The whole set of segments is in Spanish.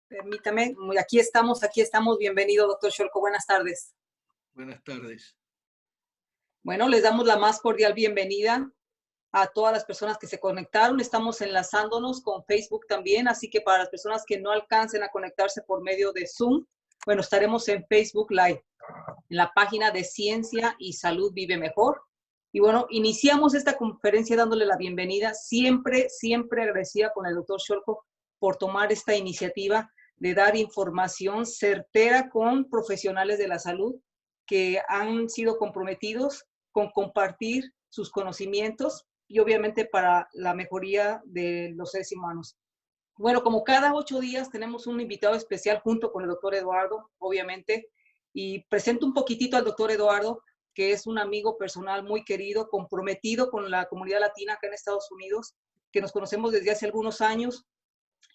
Permítame, aquí estamos. Bienvenido, doctor Cholco. Buenas tardes. Buenas tardes. Bueno, les damos la más cordial bienvenida a todas las personas que se conectaron. Estamos enlazándonos con Facebook también, así que para las personas que no alcancen a conectarse por medio de Zoom, bueno, estaremos en Facebook Live, en la página de Ciencia y Salud Vive Mejor. Y bueno, iniciamos esta conferencia dándole la bienvenida, siempre agradecida con el doctor Cholco por tomar esta iniciativa de dar información certera con profesionales de la salud que han sido comprometidos con compartir sus conocimientos y obviamente para la mejoría de los seres humanos. Bueno, como cada 8 días tenemos un invitado especial junto con el doctor Eduardo, obviamente, y presento un poquitito al doctor Eduardo, que es un amigo personal muy querido, comprometido con la comunidad latina acá en Estados Unidos, que nos conocemos desde hace algunos años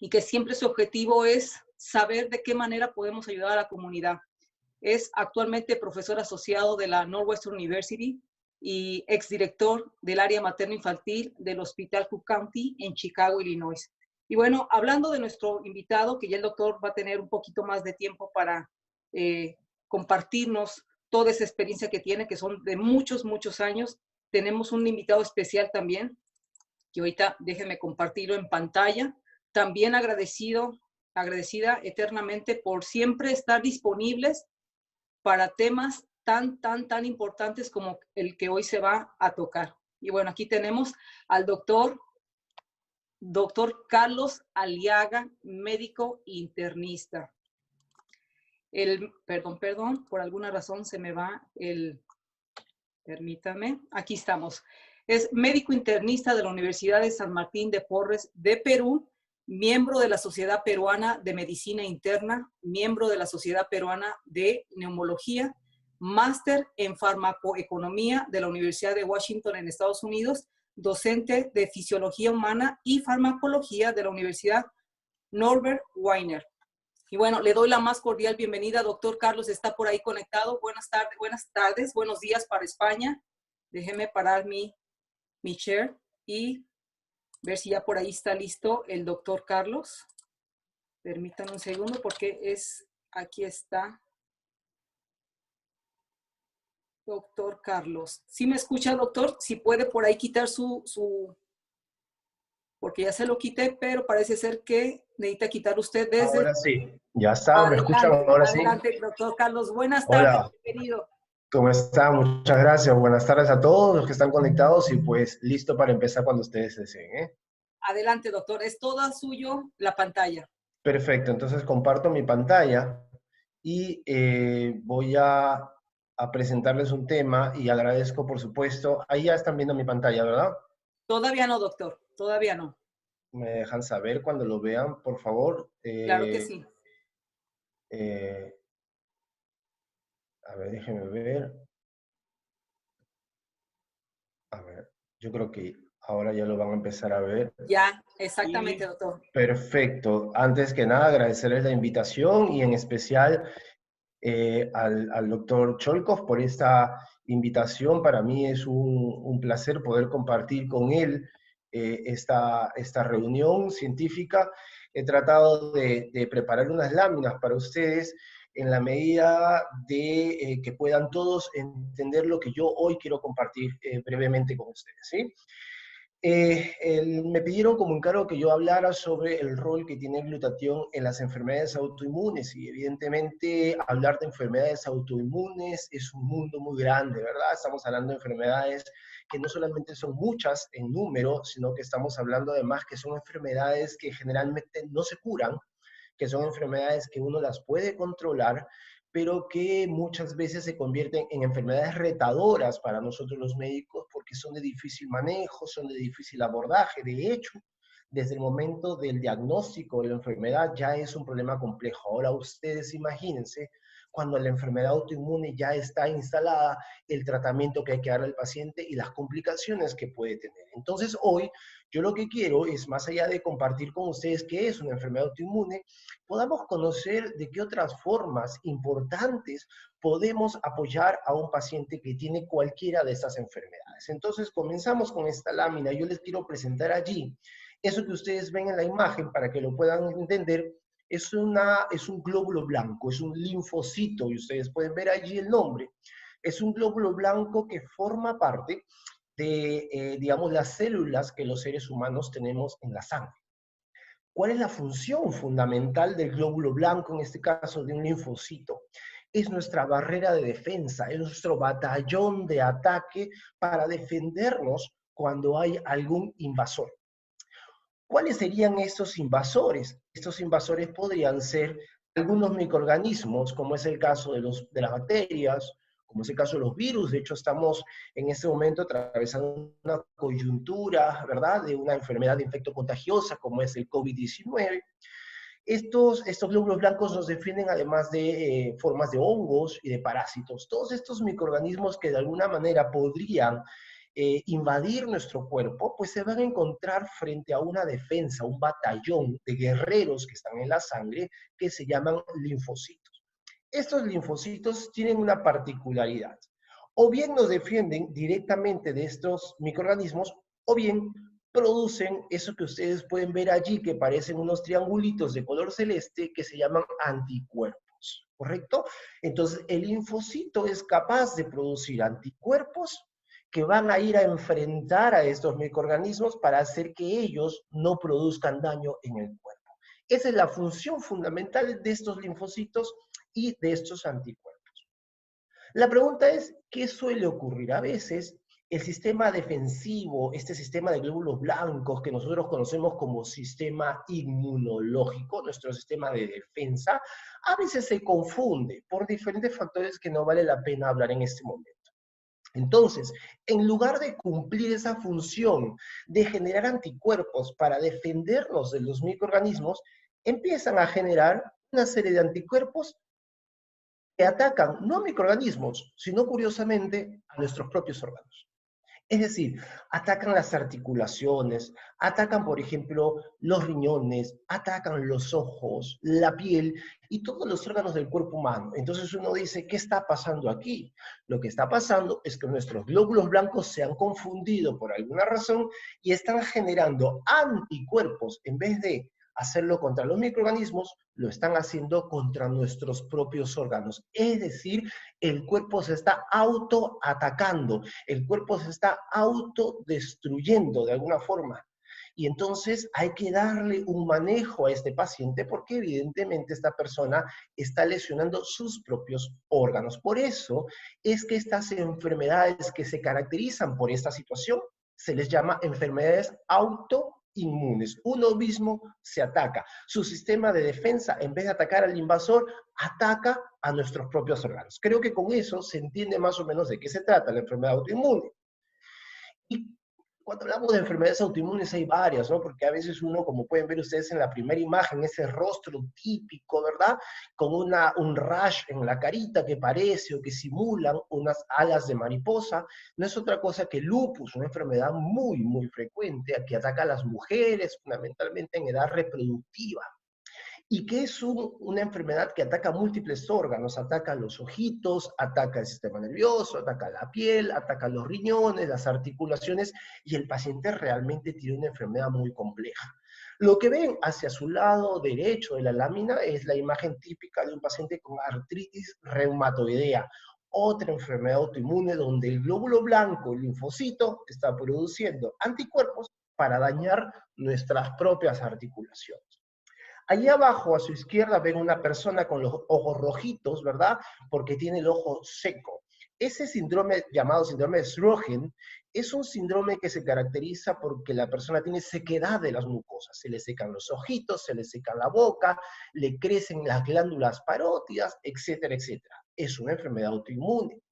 y que siempre su objetivo es saber de qué manera podemos ayudar a la comunidad. Es actualmente profesor asociado de la Northwestern University y exdirector del área materno-infantil del Hospital Cook County en Chicago, Illinois. Y bueno, hablando de nuestro invitado, que ya el doctor va a tener un poquito más de tiempo para compartirnos toda esa experiencia que tiene, que son de muchos años, tenemos un invitado especial también, que ahorita déjenme compartirlo en pantalla. También agradecida eternamente por siempre estar disponibles para temas tan importantes como el que hoy se va a tocar. Y bueno, aquí tenemos al doctor Carlos Aliaga, médico internista. Perdón, por alguna razón se me va permítame, aquí estamos. Es médico internista de la Universidad de San Martín de Porres de Perú, miembro de la Sociedad Peruana de Medicina Interna, miembro de la Sociedad Peruana de Neumología, máster en farmacoeconomía de la Universidad de Washington en Estados Unidos, docente de fisiología humana y farmacología de la Universidad Norbert Wiener. Y bueno, le doy la más cordial bienvenida. Doctor Carlos está por ahí conectado. Buenas tardes, buenos días para España. Déjeme parar mi share y ver si ya por ahí está listo el doctor Carlos. Permítanme un segundo porque aquí está. Doctor Carlos. ¿Sí me escucha, doctor? Si puede por ahí quitar porque ya se lo quité, pero parece ser que necesita quitar usted desde... Ahora sí, ya está, ¿me escuchan ahora sí? Adelante, doctor Carlos. Buenas Hola. tardes, querido. ¿Cómo está? Muchas gracias. Buenas tardes a todos los que están conectados y pues listo para empezar cuando ustedes deseen, ¿eh? Adelante, doctor. Es toda suyo la pantalla. Perfecto, entonces comparto mi pantalla y voy a presentarles un tema y agradezco, por supuesto, ahí ya están viendo mi pantalla, ¿verdad? Todavía no, doctor. Todavía no. Me dejan saber cuando lo vean, por favor. Claro que sí. A ver, déjenme ver. A ver, yo creo que ahora ya lo van a empezar a ver. Ya, exactamente, doctor. Perfecto. Antes que nada, agradecerles la invitación y en especial al doctor Cholkov por esta invitación. Para mí es un placer poder compartir con él esta reunión científica. He tratado de preparar unas láminas para ustedes en la medida de que puedan todos entender lo que yo hoy quiero compartir brevemente con ustedes, ¿sí? Me pidieron como encargo que yo hablara sobre el rol que tiene el glutatión en las enfermedades autoinmunes y evidentemente hablar de enfermedades autoinmunes es un mundo muy grande, ¿verdad? Estamos hablando de enfermedades que no solamente son muchas en número, sino que estamos hablando además que son enfermedades que generalmente no se curan, que son enfermedades que uno las puede controlar, pero que muchas veces se convierten en enfermedades retadoras para nosotros los médicos porque son de difícil manejo, son de difícil abordaje. De hecho, desde el momento del diagnóstico de la enfermedad ya es un problema complejo. Ahora ustedes imagínense cuando la enfermedad autoinmune ya está instalada, el tratamiento que hay que darle al paciente y las complicaciones que puede tener. Entonces hoy yo lo que quiero es, más allá de compartir con ustedes qué es una enfermedad autoinmune, podamos conocer de qué otras formas importantes podemos apoyar a un paciente que tiene cualquiera de estas enfermedades. Entonces comenzamos con esta lámina. Yo les quiero presentar allí eso que ustedes ven en la imagen para que lo puedan entender. es un glóbulo blanco, es un linfocito, y ustedes pueden ver allí el nombre. Es un glóbulo blanco que forma parte de, digamos, las células que los seres humanos tenemos en la sangre. ¿Cuál es la función fundamental del glóbulo blanco, en este caso de un linfocito? Es nuestra barrera de defensa, es nuestro batallón de ataque para defendernos cuando hay algún invasor. ¿Cuáles serían estos invasores? Estos invasores podrían ser algunos microorganismos, como es el caso de las bacterias, como es el caso de los virus. De hecho, estamos en este momento atravesando una coyuntura, ¿verdad?, de una enfermedad de infecto contagiosa, como es el COVID-19. Estos glóbulos blancos nos defienden además de formas de hongos y de parásitos. Todos estos microorganismos que de alguna manera podrían invadir nuestro cuerpo, pues se van a encontrar frente a una defensa, un batallón de guerreros que están en la sangre que se llaman linfocitos. Estos linfocitos tienen una particularidad. O bien nos defienden directamente de estos microorganismos, o bien producen eso que ustedes pueden ver allí, que parecen unos triangulitos de color celeste que se llaman anticuerpos, ¿correcto? Entonces, el linfocito es capaz de producir anticuerpos que van a ir a enfrentar a estos microorganismos para hacer que ellos no produzcan daño en el cuerpo. Esa es la función fundamental de estos linfocitos y de estos anticuerpos. La pregunta es, ¿qué suele ocurrir? A veces el sistema defensivo, este sistema de glóbulos blancos que nosotros conocemos como sistema inmunológico, nuestro sistema de defensa, a veces se confunde por diferentes factores que no vale la pena hablar en este momento. Entonces, en lugar de cumplir esa función de generar anticuerpos para defendernos de los microorganismos, empiezan a generar una serie de anticuerpos que atacan no a microorganismos, sino curiosamente a nuestros propios órganos. Es decir, atacan las articulaciones, atacan, por ejemplo, los riñones, atacan los ojos, la piel y todos los órganos del cuerpo humano. Entonces uno dice, ¿qué está pasando aquí? Lo que está pasando es que nuestros glóbulos blancos se han confundido por alguna razón y están generando anticuerpos en vez de hacerlo contra los microorganismos, lo están haciendo contra nuestros propios órganos. Es decir, el cuerpo se está autoatacando, el cuerpo se está autodestruyendo de alguna forma. Y entonces hay que darle un manejo a este paciente porque evidentemente esta persona está lesionando sus propios órganos. Por eso es que estas enfermedades que se caracterizan por esta situación se les llama enfermedades autoinmunes. Uno mismo se ataca. Su sistema de defensa, en vez de atacar al invasor, ataca a nuestros propios órganos. Creo que con eso se entiende más o menos de qué se trata la enfermedad autoinmune. Y cuando hablamos de enfermedades autoinmunes hay varias, ¿no? Porque a veces uno, como pueden ver ustedes en la primera imagen, ese rostro típico, ¿verdad? Con un rash en la carita que parece o que simulan unas alas de mariposa, no es otra cosa que lupus, una enfermedad muy, muy frecuente que ataca a las mujeres, fundamentalmente en edad reproductiva. Y que es una enfermedad que ataca múltiples órganos, ataca los ojitos, ataca el sistema nervioso, ataca la piel, ataca los riñones, las articulaciones, y el paciente realmente tiene una enfermedad muy compleja. Lo que ven hacia su lado derecho de la lámina es la imagen típica de un paciente con artritis reumatoidea, otra enfermedad autoinmune donde el glóbulo blanco, el linfocito, está produciendo anticuerpos para dañar nuestras propias articulaciones. Allí abajo, a su izquierda, ven una persona con los ojos rojitos, ¿verdad? Porque tiene el ojo seco. Ese síndrome llamado síndrome de Sjögren es un síndrome que se caracteriza porque la persona tiene sequedad de las mucosas. Se le secan los ojitos, se le seca la boca, le crecen las glándulas parótidas, etcétera, etcétera. Es una enfermedad autoinmune.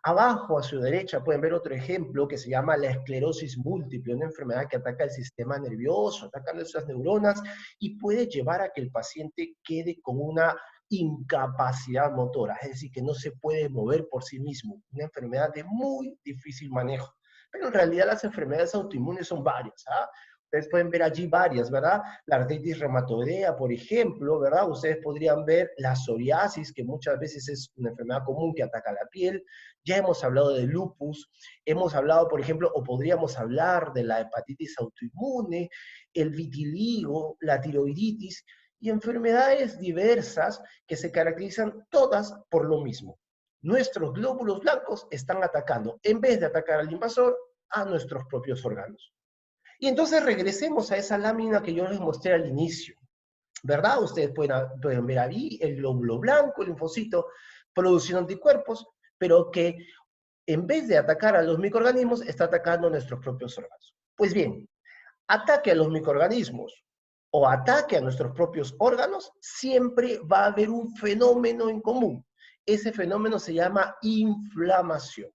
Abajo, a su derecha, pueden ver otro ejemplo que se llama la esclerosis múltiple, una enfermedad que ataca el sistema nervioso, ataca nuestras neuronas y puede llevar a que el paciente quede con una incapacidad motora, es decir, que no se puede mover por sí mismo, una enfermedad de muy difícil manejo. Pero en realidad las enfermedades autoinmunes son varias, ¿ah? Ustedes pueden ver allí varias, ¿verdad? La artritis reumatoidea, por ejemplo, ¿verdad? Ustedes podrían ver la psoriasis, que muchas veces es una enfermedad común que ataca la piel. Ya hemos hablado de lupus, hemos hablado, por ejemplo, o podríamos hablar de la hepatitis autoinmune, el vitiligo, la tiroiditis, y enfermedades diversas que se caracterizan todas por lo mismo. Nuestros glóbulos blancos están atacando, en vez de atacar al invasor, a nuestros propios órganos. Y entonces regresemos a esa lámina que yo les mostré al inicio, ¿verdad? Ustedes pueden ver ahí el glóbulo blanco, el linfocito, produciendo anticuerpos, pero que en vez de atacar a los microorganismos, está atacando a nuestros propios órganos. Pues bien, ataque a los microorganismos o ataque a nuestros propios órganos, siempre va a haber un fenómeno en común. Ese fenómeno se llama inflamación.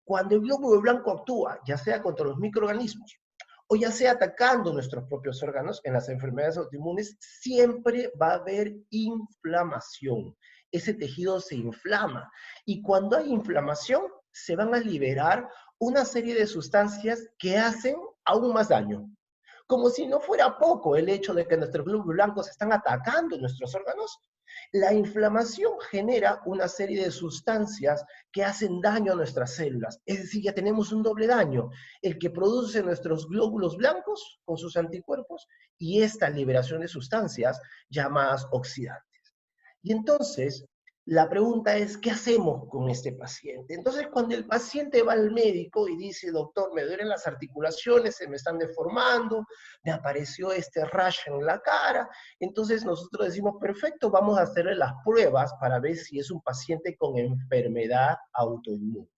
Cuando el glóbulo blanco actúa, ya sea contra los microorganismos o ya sea atacando nuestros propios órganos en las enfermedades autoinmunes, siempre va a haber inflamación. Ese tejido se inflama. Y cuando hay inflamación, se van a liberar una serie de sustancias que hacen aún más daño. Como si no fuera poco el hecho de que nuestros glóbulos blancos están atacando nuestros órganos, la inflamación genera una serie de sustancias que hacen daño a nuestras células. Es decir, ya tenemos un doble daño, el que produce nuestros glóbulos blancos con sus anticuerpos y esta liberación de sustancias llamadas oxidantes. Y entonces, la pregunta es, ¿qué hacemos con este paciente? Entonces, cuando el paciente va al médico y dice, doctor, me duelen las articulaciones, se me están deformando, me apareció este rash en la cara, entonces nosotros decimos, perfecto, vamos a hacerle las pruebas para ver si es un paciente con enfermedad autoinmune.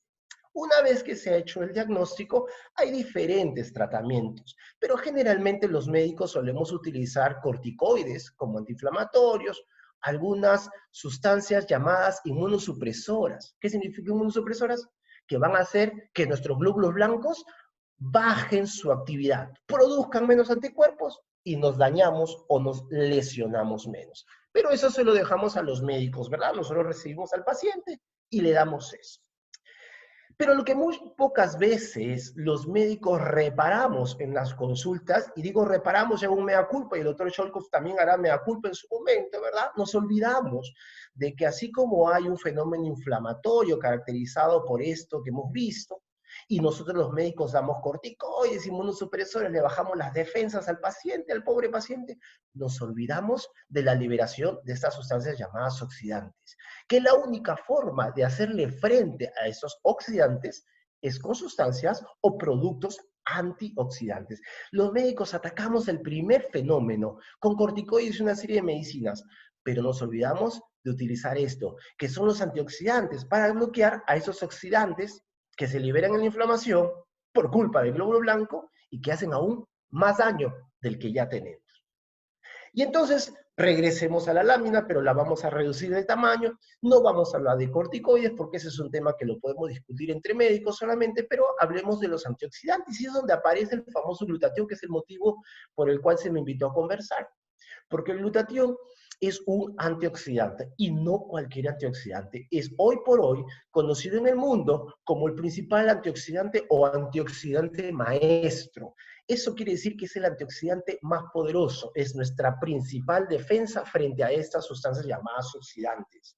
Una vez que se ha hecho el diagnóstico, hay diferentes tratamientos, pero generalmente los médicos solemos utilizar corticoides como antiinflamatorios, algunas sustancias llamadas inmunosupresoras. ¿Qué significa inmunosupresoras? Que van a hacer que nuestros glóbulos blancos bajen su actividad, produzcan menos anticuerpos y nos dañamos o nos lesionamos menos. Pero eso se lo dejamos a los médicos, ¿verdad? Nosotros recibimos al paciente y le damos eso. Pero lo que muy pocas veces los médicos reparamos en las consultas, y digo reparamos ya un mea culpa, y el doctor Scholkov también hará mea culpa en su momento, ¿verdad? Nos olvidamos de que así como hay un fenómeno inflamatorio caracterizado por esto que hemos visto, y nosotros los médicos damos corticoides, inmunosupresores, le bajamos las defensas al paciente, al pobre paciente, nos olvidamos de la liberación de estas sustancias llamadas oxidantes, que la única forma de hacerle frente a esos oxidantes es con sustancias o productos antioxidantes. Los médicos atacamos el primer fenómeno con corticoides y una serie de medicinas, pero nos olvidamos de utilizar esto, que son los antioxidantes, para bloquear a esos oxidantes que se liberan en la inflamación por culpa del glóbulo blanco y que hacen aún más daño del que ya tenemos. Y entonces regresemos a la lámina, pero la vamos a reducir de tamaño. No vamos a hablar de corticoides porque ese es un tema que lo podemos discutir entre médicos solamente, pero hablemos de los antioxidantes y es donde aparece el famoso glutatión, que es el motivo por el cual se me invitó a conversar. Porque el glutatión es un antioxidante y no cualquier antioxidante. Es hoy por hoy conocido en el mundo como el principal antioxidante o antioxidante maestro. Eso quiere decir que es el antioxidante más poderoso, es nuestra principal defensa frente a estas sustancias llamadas oxidantes.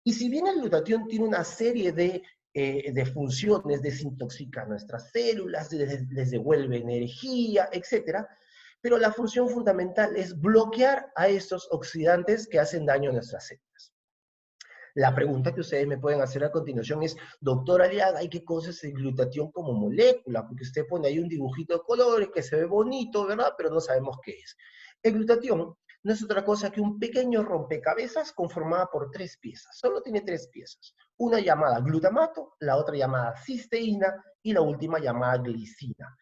Y si bien el glutatión tiene una serie de funciones, desintoxica nuestras células, les devuelve energía, etc., pero la función fundamental es bloquear a estos oxidantes que hacen daño a nuestras células. La pregunta que ustedes me pueden hacer a continuación es, doctor Aliaga, ¿y qué cosa es el glutatión como molécula? Porque usted pone ahí un dibujito de colores que se ve bonito, ¿verdad? Pero no sabemos qué es. El glutatión no es otra cosa que un pequeño rompecabezas conformado por 3 piezas. Solo tiene 3 piezas. Una llamada glutamato, la otra llamada cisteína y la última llamada glicina.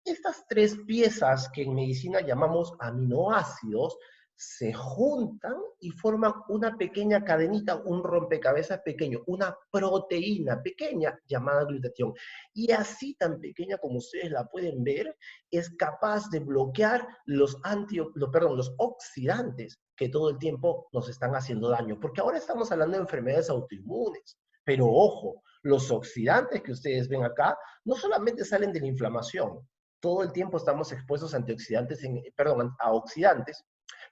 Estas 3 piezas que en medicina llamamos aminoácidos se juntan y forman una pequeña cadenita, un rompecabezas pequeño, una proteína pequeña llamada glutatión. Y así tan pequeña como ustedes la pueden ver, es capaz de bloquear los oxidantes que todo el tiempo nos están haciendo daño. Porque ahora estamos hablando de enfermedades autoinmunes. Pero ojo, los oxidantes que ustedes ven acá no solamente salen de la inflamación, todo el tiempo estamos expuestos a oxidantes,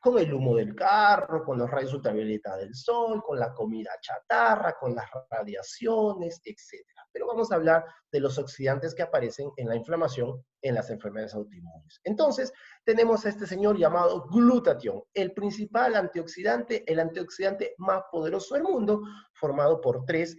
con el humo del carro, con los rayos ultravioleta del sol, con la comida chatarra, con las radiaciones, etcétera. Pero vamos a hablar de los oxidantes que aparecen en la inflamación en las enfermedades autoinmunes. Entonces, tenemos a este señor llamado glutatión, el principal antioxidante, el antioxidante más poderoso del mundo, formado por tres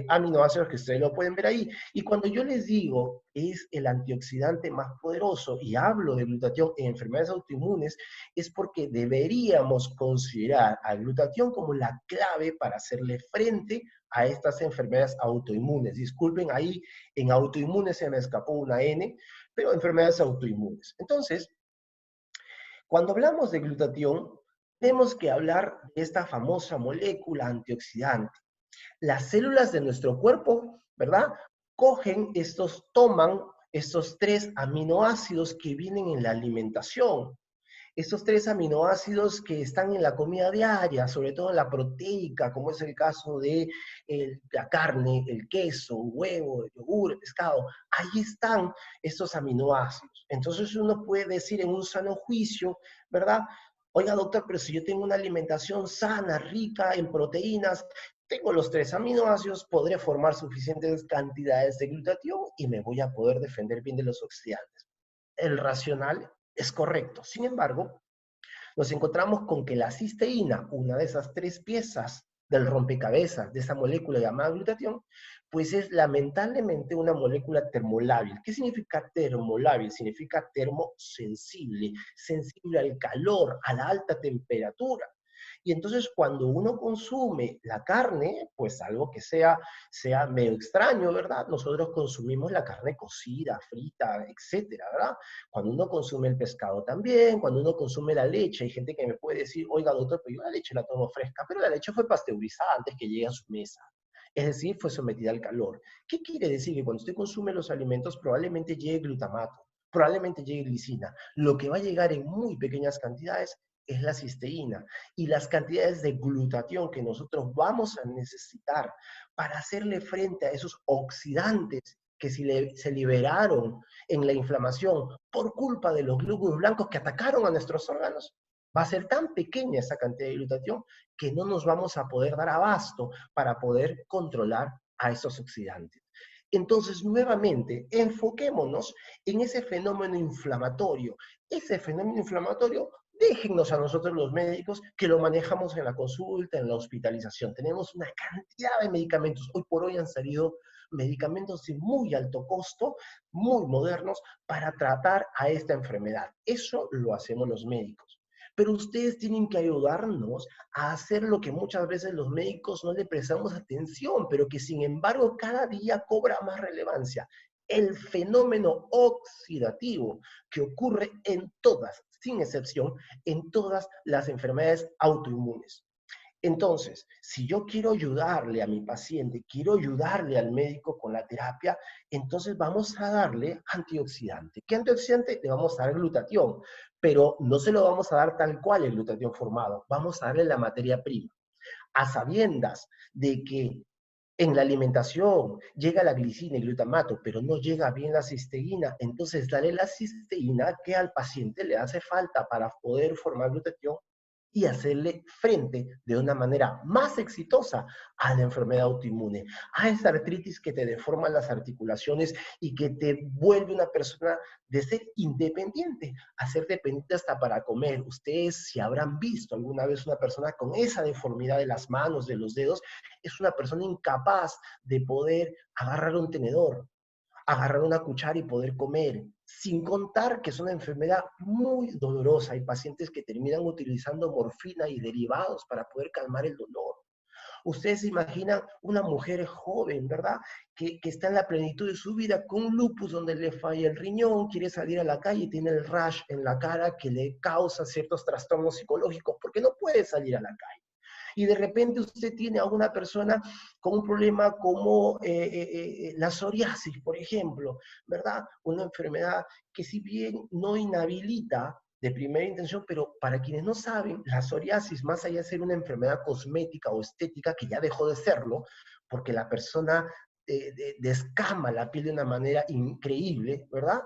aminoácidos que ustedes lo pueden ver ahí. Y cuando yo les digo es el antioxidante más poderoso y hablo de glutatión en enfermedades autoinmunes, es porque deberíamos considerar al glutatión como la clave para hacerle frente a estas enfermedades autoinmunes. Disculpen, ahí en autoinmunes se me escapó una N, pero enfermedades autoinmunes. Entonces, cuando hablamos de glutatión, tenemos que hablar de esta famosa molécula antioxidante. Las células de nuestro cuerpo, ¿verdad? Toman estos tres aminoácidos que vienen en la alimentación. Estos tres aminoácidos que están en la comida diaria, sobre todo en la proteica, como es el caso de la carne, el queso, huevo, el yogur, el pescado, ahí están estos aminoácidos. Entonces uno puede decir en un sano juicio, ¿verdad? Oiga, doctor, pero si yo tengo una alimentación sana, rica en proteínas, tengo los tres aminoácidos, podré formar suficientes cantidades de glutatión y me voy a poder defender bien de los oxidantes. El racional es correcto. Sin embargo, nos encontramos con que la cisteína, una de esas tres piezas del rompecabezas de esa molécula llamada glutatión, pues es lamentablemente una molécula termolábil. ¿Qué significa termolábil? Significa termosensible, sensible al calor, a la alta temperatura. Y entonces cuando uno consume la carne, pues algo que sea medio extraño, ¿verdad? Nosotros consumimos la carne cocida, frita, etcétera, ¿verdad? Cuando uno consume el pescado también, cuando uno consume la leche, hay gente que me puede decir, oiga, doctor, pues yo la leche la tomo fresca, pero la leche fue pasteurizada antes que llegue a su mesa. Es decir, fue sometida al calor. ¿Qué quiere decir? Que cuando usted consume los alimentos probablemente llegue glutamato, probablemente llegue glicina. Lo que va a llegar en muy pequeñas cantidades es la cisteína y las cantidades de glutatión que nosotros vamos a necesitar para hacerle frente a esos oxidantes que se liberaron en la inflamación por culpa de los glóbulos blancos que atacaron a nuestros órganos. Va a ser tan pequeña esa cantidad de glutatión que no nos vamos a poder dar abasto para poder controlar a esos oxidantes. Entonces, nuevamente, enfoquémonos en ese fenómeno inflamatorio. Ese fenómeno inflamatorio, déjennos a nosotros los médicos que lo manejamos en la consulta, en la hospitalización. Tenemos una cantidad de medicamentos. Hoy por hoy han salido medicamentos de muy alto costo, muy modernos, para tratar a esta enfermedad. Eso lo hacemos los médicos. Pero ustedes tienen que ayudarnos a hacer lo que muchas veces los médicos no le prestamos atención, pero que sin embargo cada día cobra más relevancia. El fenómeno oxidativo que ocurre en todas, sin excepción, en todas las enfermedades autoinmunes. Entonces, si yo quiero ayudarle a mi paciente, quiero ayudarle al médico con la terapia, entonces vamos a darle antioxidante. ¿Qué antioxidante? Le vamos a dar glutatión, pero no se lo vamos a dar tal cual el glutatión formado, vamos a darle la materia prima. A sabiendas de que en la alimentación llega la glicina y el glutamato, pero no llega bien la cisteína, entonces dale la cisteína que al paciente le hace falta para poder formar glutatión y hacerle frente de una manera más exitosa a la enfermedad autoinmune, a esa artritis que te deforma las articulaciones y que te vuelve una persona de ser independiente a ser dependiente hasta para comer. Ustedes, si habrán visto alguna vez una persona con esa deformidad de las manos, de los dedos, es una persona incapaz de poder agarrar un tenedor, agarrar una cuchara y poder comer, sin contar que es una enfermedad muy dolorosa. Hay pacientes que terminan utilizando morfina y derivados para poder calmar el dolor. Ustedes se imaginan una mujer joven, ¿verdad? Que está en la plenitud de su vida con un lupus donde le falla el riñón, quiere salir a la calle y tiene el rash en la cara que le causa ciertos trastornos psicológicos porque no puede salir a la calle. Y de repente usted tiene a una persona con un problema como la psoriasis, por ejemplo, ¿verdad? Una enfermedad que si bien no inhabilita de primera intención, pero para quienes no saben, la psoriasis, más allá de ser una enfermedad cosmética o estética, que ya dejó de serlo, porque la persona descama la piel de una manera increíble, ¿verdad?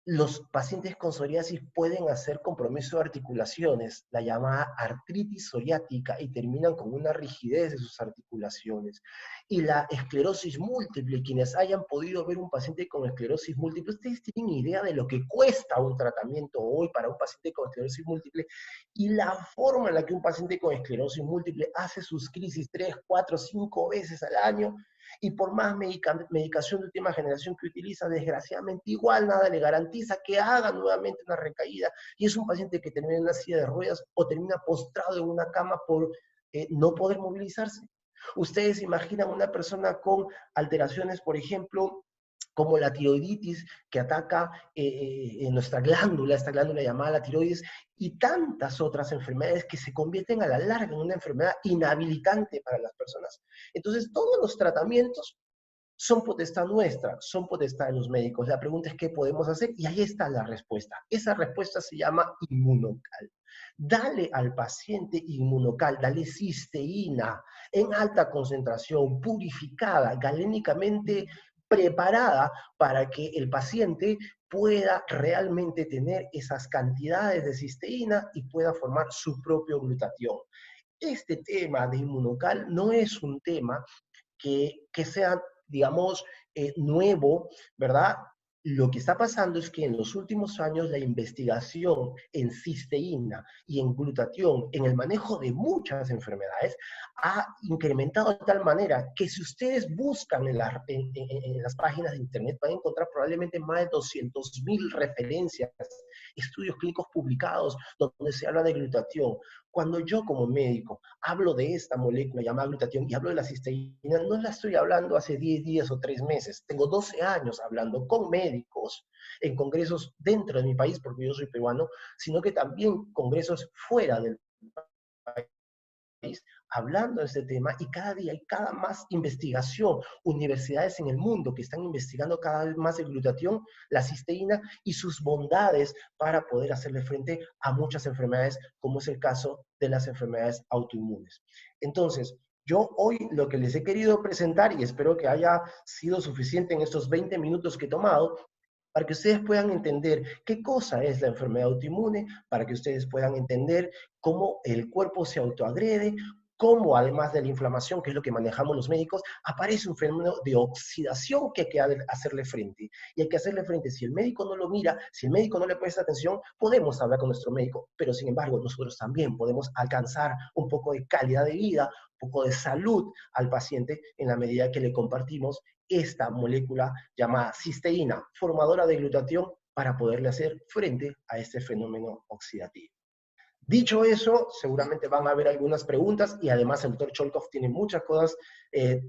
los pacientes con psoriasis pueden hacer compromiso de articulaciones, la llamada artritis psoriática, y terminan con una rigidez de sus articulaciones. Y la esclerosis múltiple, quienes hayan podido ver un paciente con esclerosis múltiple, ustedes tienen idea de lo que cuesta un tratamiento hoy para un paciente con esclerosis múltiple y la forma en la que un paciente con esclerosis múltiple hace sus crisis 3, 4, 5 veces al año. Y por más medicación de última generación que utiliza, desgraciadamente igual nada le garantiza que haga nuevamente una recaída. Y es un paciente que termina en una silla de ruedas o termina postrado en una cama por no poder movilizarse. Ustedes imaginan una persona con alteraciones, por ejemplo, como la tiroiditis, que ataca en nuestra glándula, esta glándula llamada la tiroides, y tantas otras enfermedades que se convierten a la larga en una enfermedad inhabilitante para las personas. Entonces, todos los tratamientos son potestad nuestra, son potestad de los médicos. La pregunta es qué podemos hacer y ahí está la respuesta. Esa respuesta se llama inmunocal. Dale al paciente inmunocal, dale cisteína en alta concentración, purificada, galénicamente preparada para que el paciente pueda realmente tener esas cantidades de cisteína y pueda formar su propio glutatión. Este tema de inmunocal no es un tema que sea, digamos, nuevo, ¿verdad? Lo que está pasando es que en los últimos años la investigación en cisteína y en glutatión, en el manejo de muchas enfermedades, ha incrementado de tal manera que si ustedes buscan en las páginas de internet van a encontrar probablemente más de 200.000 referencias, estudios clínicos publicados donde se habla de glutatión. Cuando yo como médico hablo de esta molécula llamada glutatión y hablo de la cisteína, no la estoy hablando hace 10 días o 3 meses. Tengo 12 años hablando con médicos en congresos dentro de mi país, porque yo soy peruano, sino que también congresos fuera del país, hablando de este tema, y cada día hay cada más investigación, universidades en el mundo que están investigando cada vez más el glutatión, la cisteína y sus bondades para poder hacerle frente a muchas enfermedades, como es el caso de las enfermedades autoinmunes. Entonces, yo hoy lo que les he querido presentar, y espero que haya sido suficiente en estos 20 minutos que he tomado, para que ustedes puedan entender qué cosa es la enfermedad autoinmune, para que ustedes puedan entender cómo el cuerpo se autoagrede, cómo además de la inflamación, que es lo que manejamos los médicos, aparece un fenómeno de oxidación que hay que hacerle frente. Y hay que hacerle frente. Si el médico no lo mira, si el médico no le presta atención, podemos hablar con nuestro médico, pero sin embargo nosotros también podemos alcanzar un poco de calidad de vida, un poco de salud al paciente en la medida que le compartimos esta molécula llamada cisteína, formadora de glutatión, para poderle hacer frente a este fenómeno oxidativo. Dicho eso, seguramente van a haber algunas preguntas y además el doctor Cholkov tiene muchas cosas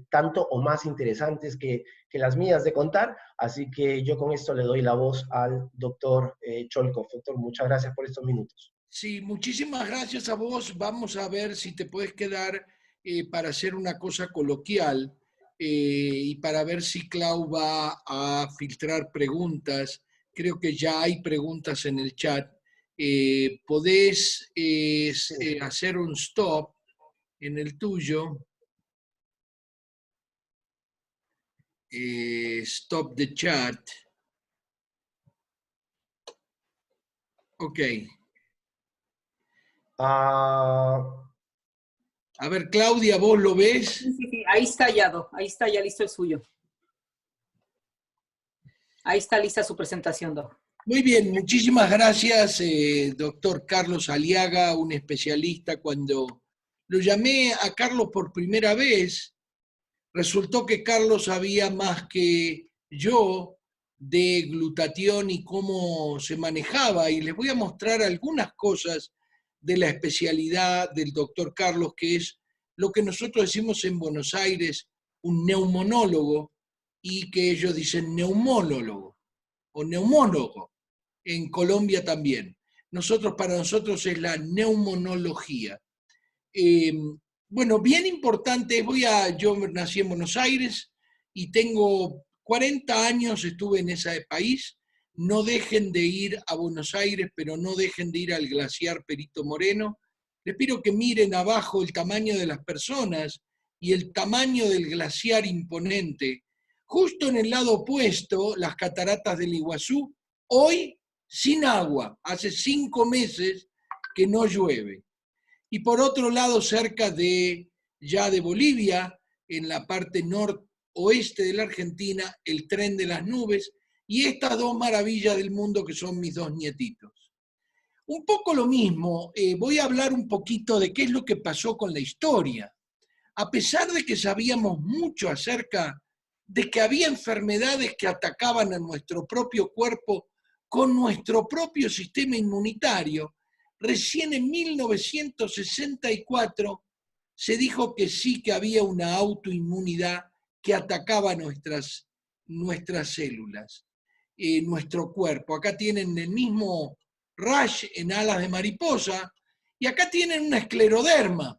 tanto o más interesantes que las mías de contar, así que yo con esto le doy la voz al doctor Cholkov. Doctor, muchas gracias por estos minutos. Sí, muchísimas gracias a vos. Vamos a ver si te puedes quedar para hacer una cosa coloquial y para ver si Clau va a filtrar preguntas. Creo que ya hay preguntas en el chat. Podés hacer un stop en el tuyo. Stop the chat. Ok. A ver, Claudia, ¿vos lo ves? Sí, sí, sí. Ahí está ya listo el suyo. Ahí está lista su presentación, Doc. Muy bien, muchísimas gracias, doctor Carlos Aliaga, un especialista. Cuando lo llamé a Carlos por primera vez, resultó que Carlos sabía más que yo de glutatión y cómo se manejaba, y les voy a mostrar algunas cosas de la especialidad del doctor Carlos, que es lo que nosotros decimos en Buenos Aires, un neumonólogo, y que ellos dicen neumólogo o neumólogo, en Colombia también. Para nosotros es la neumonología. Bueno, bien importante, yo nací en Buenos Aires y tengo 40 años, estuve en ese país. No dejen de ir a Buenos Aires, pero no dejen de ir al glaciar Perito Moreno. Les pido que miren abajo el tamaño de las personas y el tamaño del glaciar imponente. Justo en el lado opuesto, las cataratas del Iguazú, Hoy, sin agua, hace 5 meses que no llueve. Y por otro lado, cerca de Bolivia, en la parte noroeste de la Argentina, el tren de las nubes, y estas 2 maravillas del mundo que son mis 2 nietitos. Un poco lo mismo, voy a hablar un poquito de qué es lo que pasó con la historia. A pesar de que sabíamos mucho acerca de que había enfermedades que atacaban a nuestro propio cuerpo con nuestro propio sistema inmunitario, recién en 1964 se dijo que sí que había una autoinmunidad que atacaba nuestras células, nuestro cuerpo. Acá tienen el mismo rash en alas de mariposa y acá tienen una escleroderma,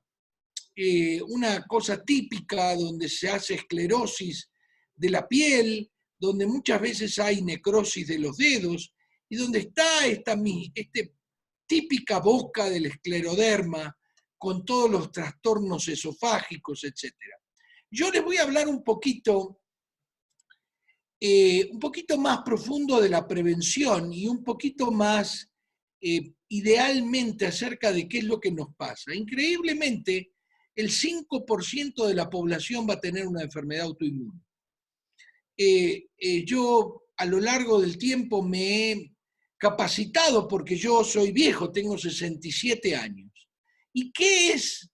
una cosa típica donde se hace esclerosis de la piel, donde muchas veces hay necrosis de los dedos y donde está esta típica boca del escleroderma con todos los trastornos esofágicos, etc. Yo les voy a hablar un poquito más profundo de la prevención y un poquito más idealmente acerca de qué es lo que nos pasa. Increíblemente, el 5% de la población va a tener una enfermedad autoinmune. Yo a lo largo del tiempo me he capacitado porque yo soy viejo, tengo 67 años. ¿Y qué es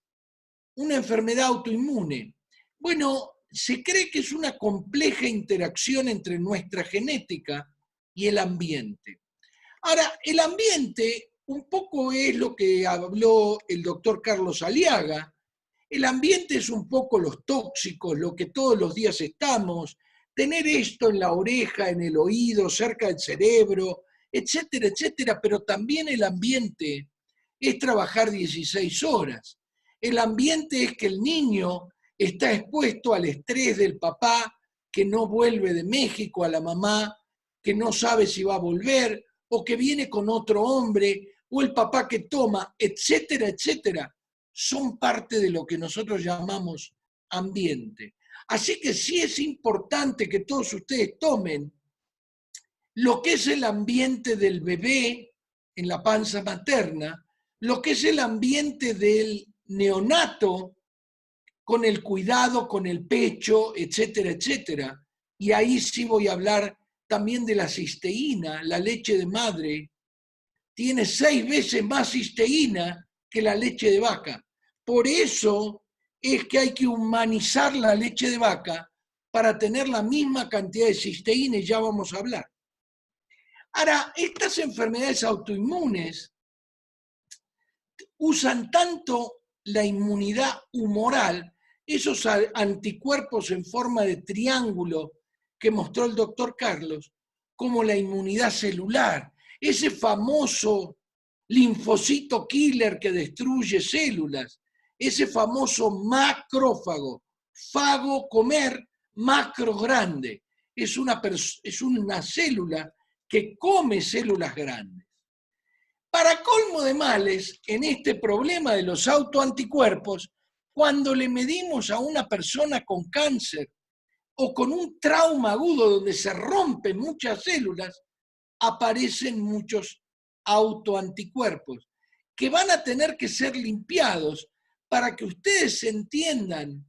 una enfermedad autoinmune? Bueno, se cree que es una compleja interacción entre nuestra genética y el ambiente. Ahora, el ambiente un poco es lo que habló el doctor Carlos Aliaga. El ambiente es un poco los tóxicos, lo que todos los días estamos, tener esto en la oreja, en el oído, cerca del cerebro, etcétera, etcétera, pero también el ambiente es trabajar 16 horas. El ambiente es que el niño está expuesto al estrés del papá que no vuelve de México, a la mamá que no sabe si va a volver, o que viene con otro hombre, o el papá que toma, etcétera, etcétera, son parte de lo que nosotros llamamos ambiente. Así que sí es importante que todos ustedes tomen lo que es el ambiente del bebé en la panza materna, lo que es el ambiente del neonato con el cuidado, con el pecho, etcétera, etcétera. Y ahí sí voy a hablar también de la cisteína. La leche de madre tiene 6 veces más cisteína que la leche de vaca. Por eso es que hay que humanizar la leche de vaca para tener la misma cantidad de cisteína, y ya vamos a hablar. Ahora, estas enfermedades autoinmunes usan tanto la inmunidad humoral, esos anticuerpos en forma de triángulo que mostró el doctor Carlos, como la inmunidad celular, ese famoso linfocito killer que destruye células, ese famoso macrófago, fago comer, macro grande, es una célula que come células grandes. Para colmo de males, en este problema de los autoanticuerpos, cuando le medimos a una persona con cáncer o con un trauma agudo donde se rompen muchas células, aparecen muchos autoanticuerpos que van a tener que ser limpiados para que ustedes entiendan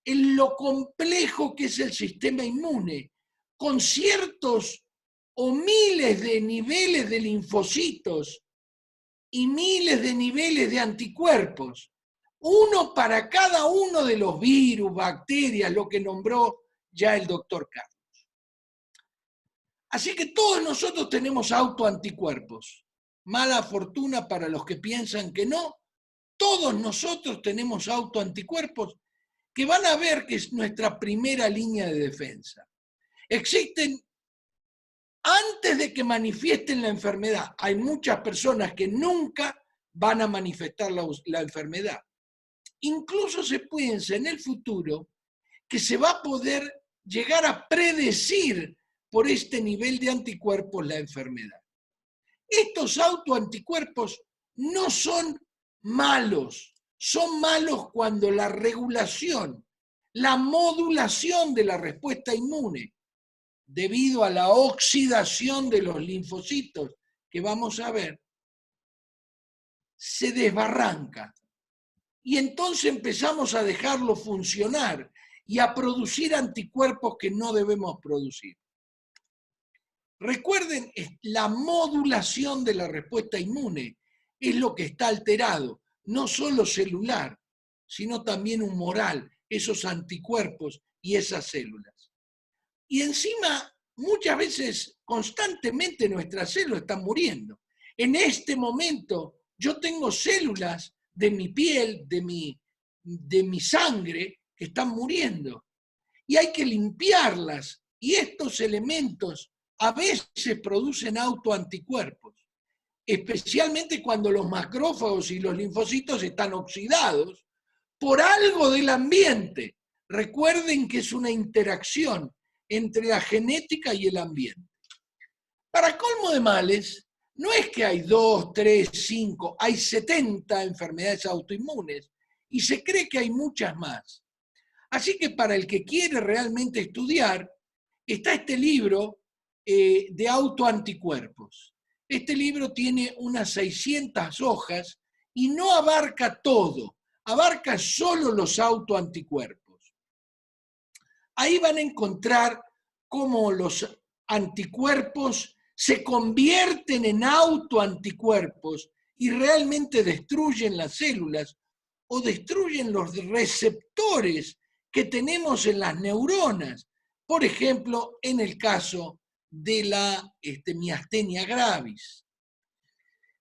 en lo complejo que es el sistema inmune, con ciertos o miles de niveles de linfocitos y miles de niveles de anticuerpos, uno para cada uno de los virus, bacterias, lo que nombró ya el doctor Carlos. Así que todos nosotros tenemos autoanticuerpos. Mala fortuna para los que piensan que no. Todos nosotros tenemos autoanticuerpos que van a ver que es nuestra primera línea de defensa. Existen antes de que manifiesten la enfermedad. Hay muchas personas que nunca van a manifestar la enfermedad. Incluso se piensa en el futuro que se va a poder llegar a predecir por este nivel de anticuerpos la enfermedad. Estos autoanticuerpos no son malos cuando la regulación, la modulación de la respuesta inmune debido a la oxidación de los linfocitos que vamos a ver, se desbarranca. Y entonces empezamos a dejarlo funcionar y a producir anticuerpos que no debemos producir. Recuerden, la modulación de la respuesta inmune es lo que está alterado, no solo celular, sino también humoral, esos anticuerpos y esas células. Y encima, muchas veces, constantemente nuestras células están muriendo. En este momento, yo tengo células de mi piel, de mi sangre, que están muriendo. Y hay que limpiarlas. Y estos elementos a veces producen autoanticuerpos, especialmente cuando los macrófagos y los linfocitos están oxidados por algo del ambiente. Recuerden que es una interacción entre la genética y el ambiente. Para colmo de males, no es que hay 2, 3, 5, hay 70 enfermedades autoinmunes y se cree que hay muchas más. Así que para el que quiere realmente estudiar, está este libro de autoanticuerpos. Este libro tiene unas 600 hojas y no abarca todo, abarca solo los autoanticuerpos. Ahí van a encontrar cómo los anticuerpos se convierten en autoanticuerpos y realmente destruyen las células o destruyen los receptores que tenemos en las neuronas. Por ejemplo, en el caso de la miastenia gravis.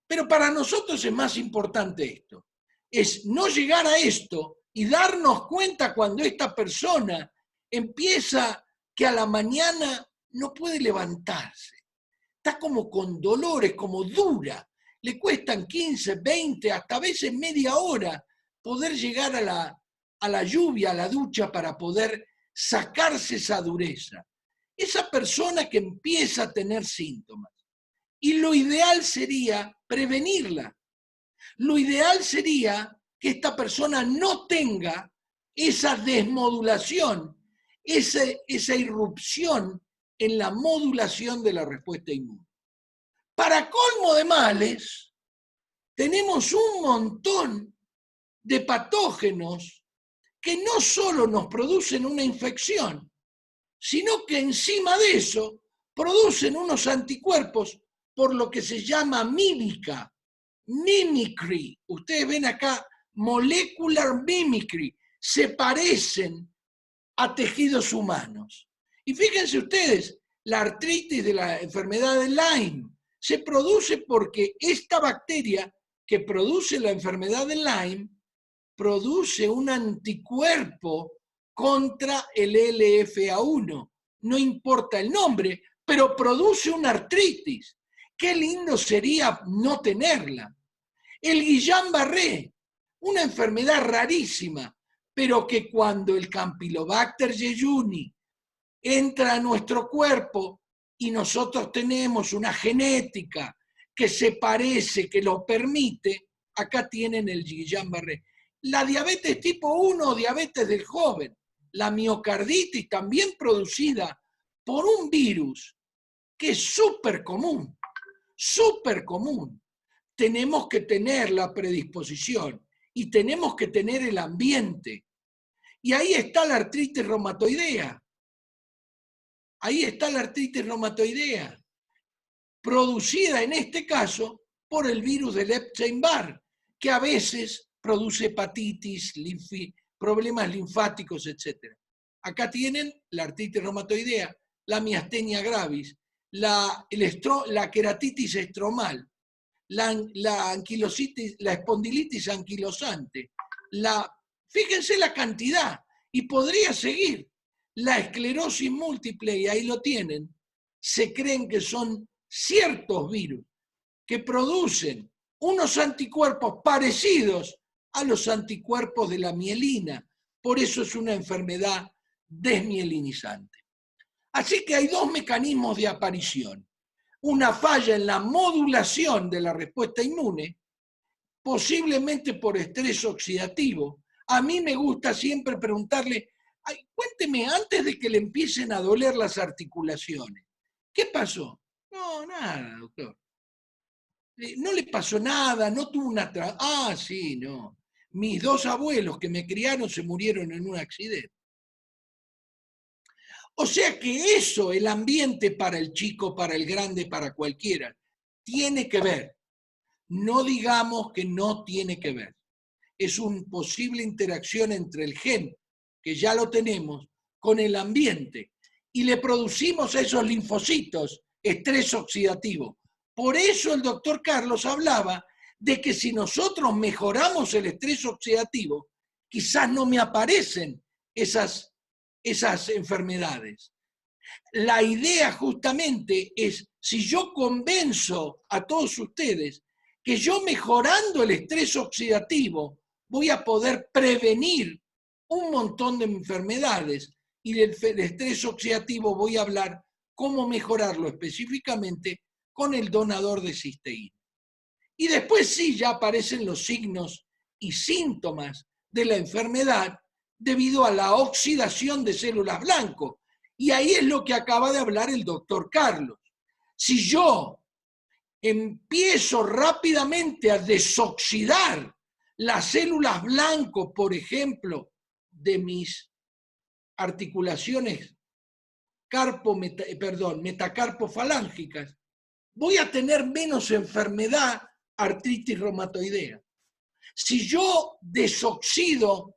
Pero para nosotros es más importante esto, es no llegar a esto y darnos cuenta cuando esta persona empieza que a la mañana no puede levantarse, está como con dolores, como dura, le cuestan 15, 20, hasta a veces media hora poder llegar a la lluvia, a la ducha para poder sacarse esa dureza. Esa persona que empieza a tener síntomas. Y lo ideal sería prevenirla. Lo ideal sería que esta persona no tenga esa desmodulación, esa irrupción en la modulación de la respuesta inmune. Para colmo de males, tenemos un montón de patógenos que no solo nos producen una infección, sino que encima de eso producen unos anticuerpos por lo que se llama mímica, mimicry. Ustedes ven acá, molecular mimicry, se parecen a tejidos humanos. Y fíjense ustedes, la artritis de la enfermedad de Lyme se produce porque esta bacteria que produce la enfermedad de Lyme produce un anticuerpo contra el LFA1. No importa el nombre, pero produce una artritis. Qué lindo sería no tenerla. El Guillain-Barré, una enfermedad rarísima, pero que cuando el Campylobacter jejuni entra a nuestro cuerpo y nosotros tenemos una genética que se parece, que lo permite, acá tienen el Guillain-Barré. La diabetes tipo 1 o diabetes del joven, la miocarditis también producida por un virus que es súper común, súper común. Tenemos que tener la predisposición y tenemos que tener el ambiente. Y ahí está la artritis reumatoidea. Ahí está la artritis reumatoidea, producida en este caso por el virus del Epstein-Barr, que a veces produce hepatitis, problemas linfáticos, etc. Acá tienen la artritis reumatoidea, la miastenia gravis, la queratitis estromal, la espondilitis anquilosante, fíjense la cantidad, y podría seguir. La esclerosis múltiple, y ahí lo tienen, se creen que son ciertos virus que producen unos anticuerpos parecidos a los anticuerpos de la mielina. Por eso es una enfermedad desmielinizante. Así que hay dos mecanismos de aparición. Una falla en la modulación de la respuesta inmune, posiblemente por estrés oxidativo. A mí me gusta siempre preguntarle, Ay, cuénteme, antes de que le empiecen a doler las articulaciones, ¿qué pasó? No, nada, doctor. No le pasó nada, no tuvo una... Ah, sí, no. Mis 2 abuelos que me criaron se murieron en un accidente. O sea que eso, el ambiente para el chico, para el grande, para cualquiera, tiene que ver. No digamos que no tiene que ver. Es una posible interacción entre el gen, que ya lo tenemos, con el ambiente. Y le producimos a esos linfocitos estrés oxidativo. Por eso el doctor Carlos hablaba de que si nosotros mejoramos el estrés oxidativo, quizás no me aparecen esas enfermedades. La idea justamente es, si yo convenzo a todos ustedes que yo mejorando el estrés oxidativo voy a poder prevenir un montón de enfermedades, y del estrés oxidativo voy a hablar cómo mejorarlo específicamente con el donador de cisteína. Y después sí ya aparecen los signos y síntomas de la enfermedad debido a la oxidación de células blancas. Y ahí es lo que acaba de hablar el doctor Carlos. Si yo empiezo rápidamente a desoxidar las células blancas, por ejemplo, de mis articulaciones metacarpofalángicas, voy a tener menos enfermedad, artritis reumatoidea. Si yo desoxido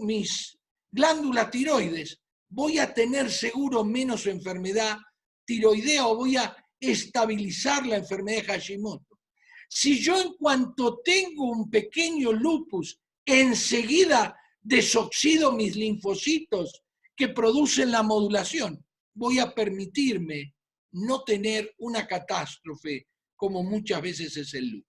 mis glándulas tiroides, voy a tener seguro menos enfermedad tiroidea o voy a estabilizar la enfermedad de Hashimoto. Si yo en cuanto tengo un pequeño lupus, enseguida desoxido mis linfocitos que producen la modulación, voy a permitirme no tener una catástrofe como muchas veces es el lupus.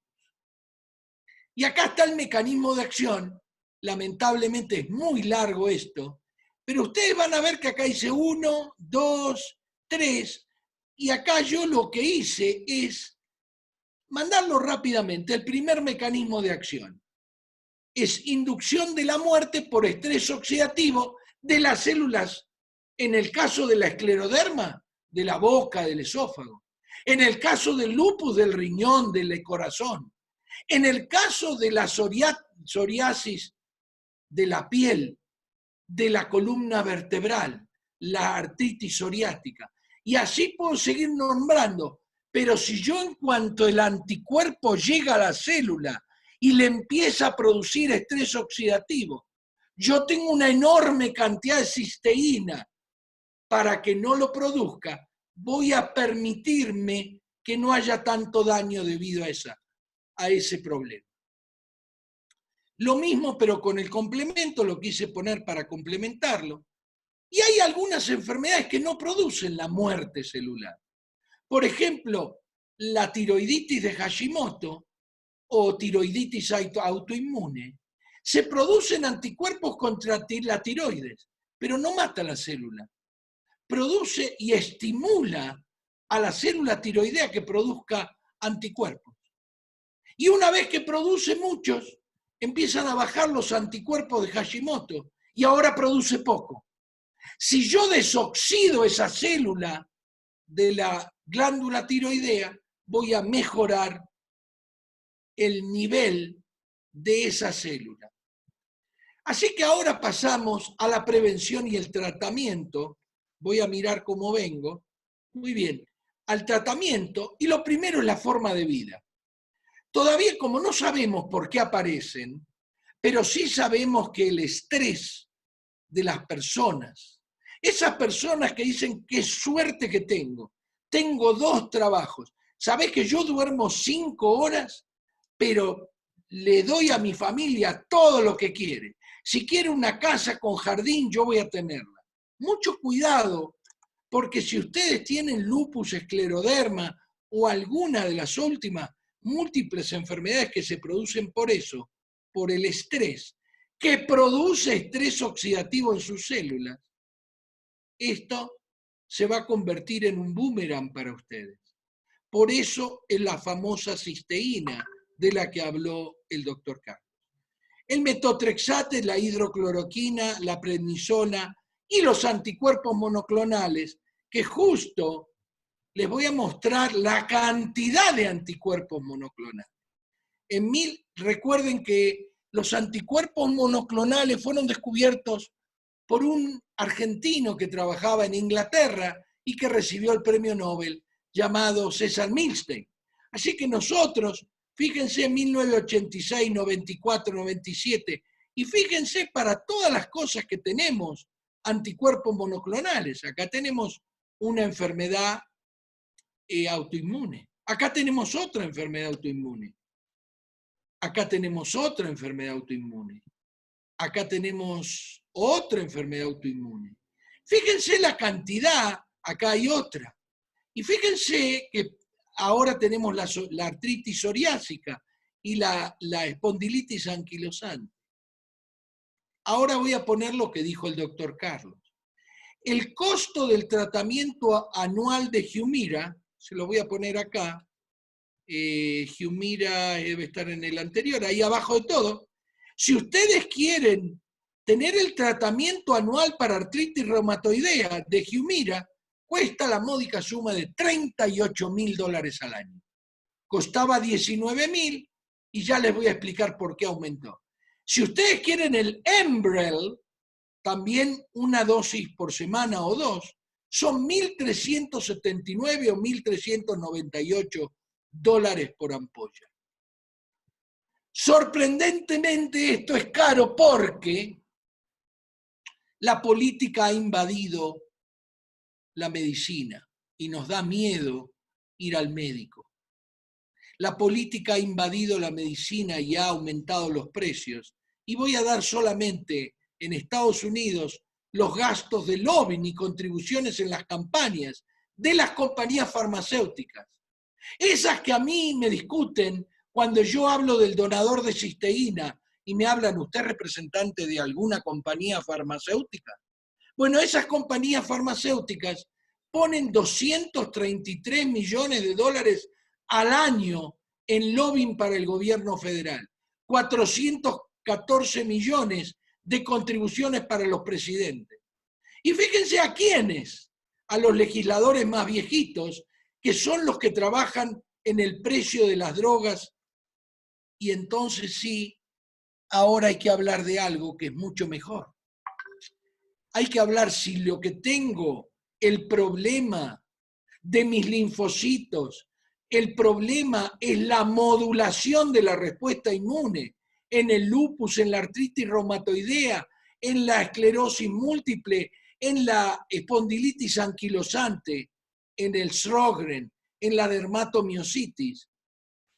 Y acá está el mecanismo de acción. Lamentablemente es muy largo esto, pero ustedes van a ver que acá hice 1, 2, 3, y acá yo lo que hice es mandarlo rápidamente. El primer mecanismo de acción es inducción de la muerte por estrés oxidativo de las células, en el caso de la escleroderma, de la boca, del esófago, en el caso del lupus, del riñón, del corazón, en el caso de la psoriasis de la piel, de la columna vertebral, la artritis psoriática, y así puedo seguir nombrando. Pero si yo en cuanto el anticuerpo llega a la célula y le empieza a producir estrés oxidativo, yo tengo una enorme cantidad de cisteína para que no lo produzca, voy a permitirme que no haya tanto daño debido a ese problema. Lo mismo, pero con el complemento, lo quise poner para complementarlo. Y hay algunas enfermedades que no producen la muerte celular. Por ejemplo, la tiroiditis de Hashimoto o tiroiditis autoinmune. Se producen anticuerpos contra la tiroides, pero no mata la célula. Produce y estimula a la célula tiroidea que produzca anticuerpos. Y una vez que produce muchos, empiezan a bajar los anticuerpos de Hashimoto y ahora produce poco. Si yo desoxido esa célula de la glándula tiroidea, voy a mejorar el nivel de esa célula. Así que ahora pasamos a la prevención y el tratamiento. Voy a mirar cómo vengo. Muy bien, al tratamiento, y lo primero es la forma de vida. Todavía como no sabemos por qué aparecen, pero sí sabemos que el estrés de las personas, esas personas que dicen qué suerte que tengo 2 trabajos, ¿sabés que yo duermo 5 horas, pero le doy a mi familia todo lo que quiere? Si quiere una casa con jardín, yo voy a tenerla. Mucho cuidado, porque si ustedes tienen lupus, escleroderma o alguna de las últimas múltiples enfermedades que se producen por eso, por el estrés, que produce estrés oxidativo en sus células, esto se va a convertir en un boomerang para ustedes. Por eso es la famosa cisteína de la que habló el doctor Carlos. El metotrexate, la hidrocloroquina, la prednisona, y los anticuerpos monoclonales, que justo les voy a mostrar la cantidad de anticuerpos monoclonales. Recuerden que los anticuerpos monoclonales fueron descubiertos por un argentino que trabajaba en Inglaterra y que recibió el premio Nobel llamado César Milstein. Así que nosotros, fíjense en 1986, 94, 97, y fíjense para todas las cosas que tenemos anticuerpos monoclonales. Acá tenemos una enfermedad autoinmune. Acá tenemos otra enfermedad autoinmune. Acá tenemos otra enfermedad autoinmune. Acá tenemos otra enfermedad autoinmune. Fíjense la cantidad, acá hay otra. Y fíjense que ahora tenemos la artritis psoriásica y la espondilitis anquilosante. Ahora voy a poner lo que dijo el doctor Carlos. El costo del tratamiento anual de Humira, se lo voy a poner acá, Humira debe estar en el anterior, ahí abajo de todo. Si ustedes quieren tener el tratamiento anual para artritis reumatoidea de Humira, cuesta la módica suma de $38.000 al año. Costaba $19.000 y ya les voy a explicar por qué aumentó. Si ustedes quieren el Enbrel, también una dosis por semana o dos, son $1.379 o $1.398 por ampolla. Sorprendentemente esto es caro porque la política ha invadido la medicina y nos da miedo ir al médico. La política ha invadido la medicina y ha aumentado los precios. Y voy a dar solamente en Estados Unidos los gastos de lobbying y contribuciones en las campañas de las compañías farmacéuticas. Esas que a mí me discuten cuando yo hablo del donador de cisteína y me hablan, ¿usted es representante de alguna compañía farmacéutica? Bueno, esas compañías farmacéuticas ponen $233 millones al año en lobbying para el gobierno federal, 414 millones de contribuciones para los presidentes. Y fíjense a quiénes, a los legisladores más viejitos, que son los que trabajan en el precio de las drogas. Y entonces sí, ahora hay que hablar de algo que es mucho mejor. Hay que hablar si lo que tengo, el problema de mis linfocitos, el problema es la modulación de la respuesta inmune en el lupus, en la artritis reumatoidea, en la esclerosis múltiple, en la espondilitis anquilosante, en el Sjögren, en la dermatomiositis.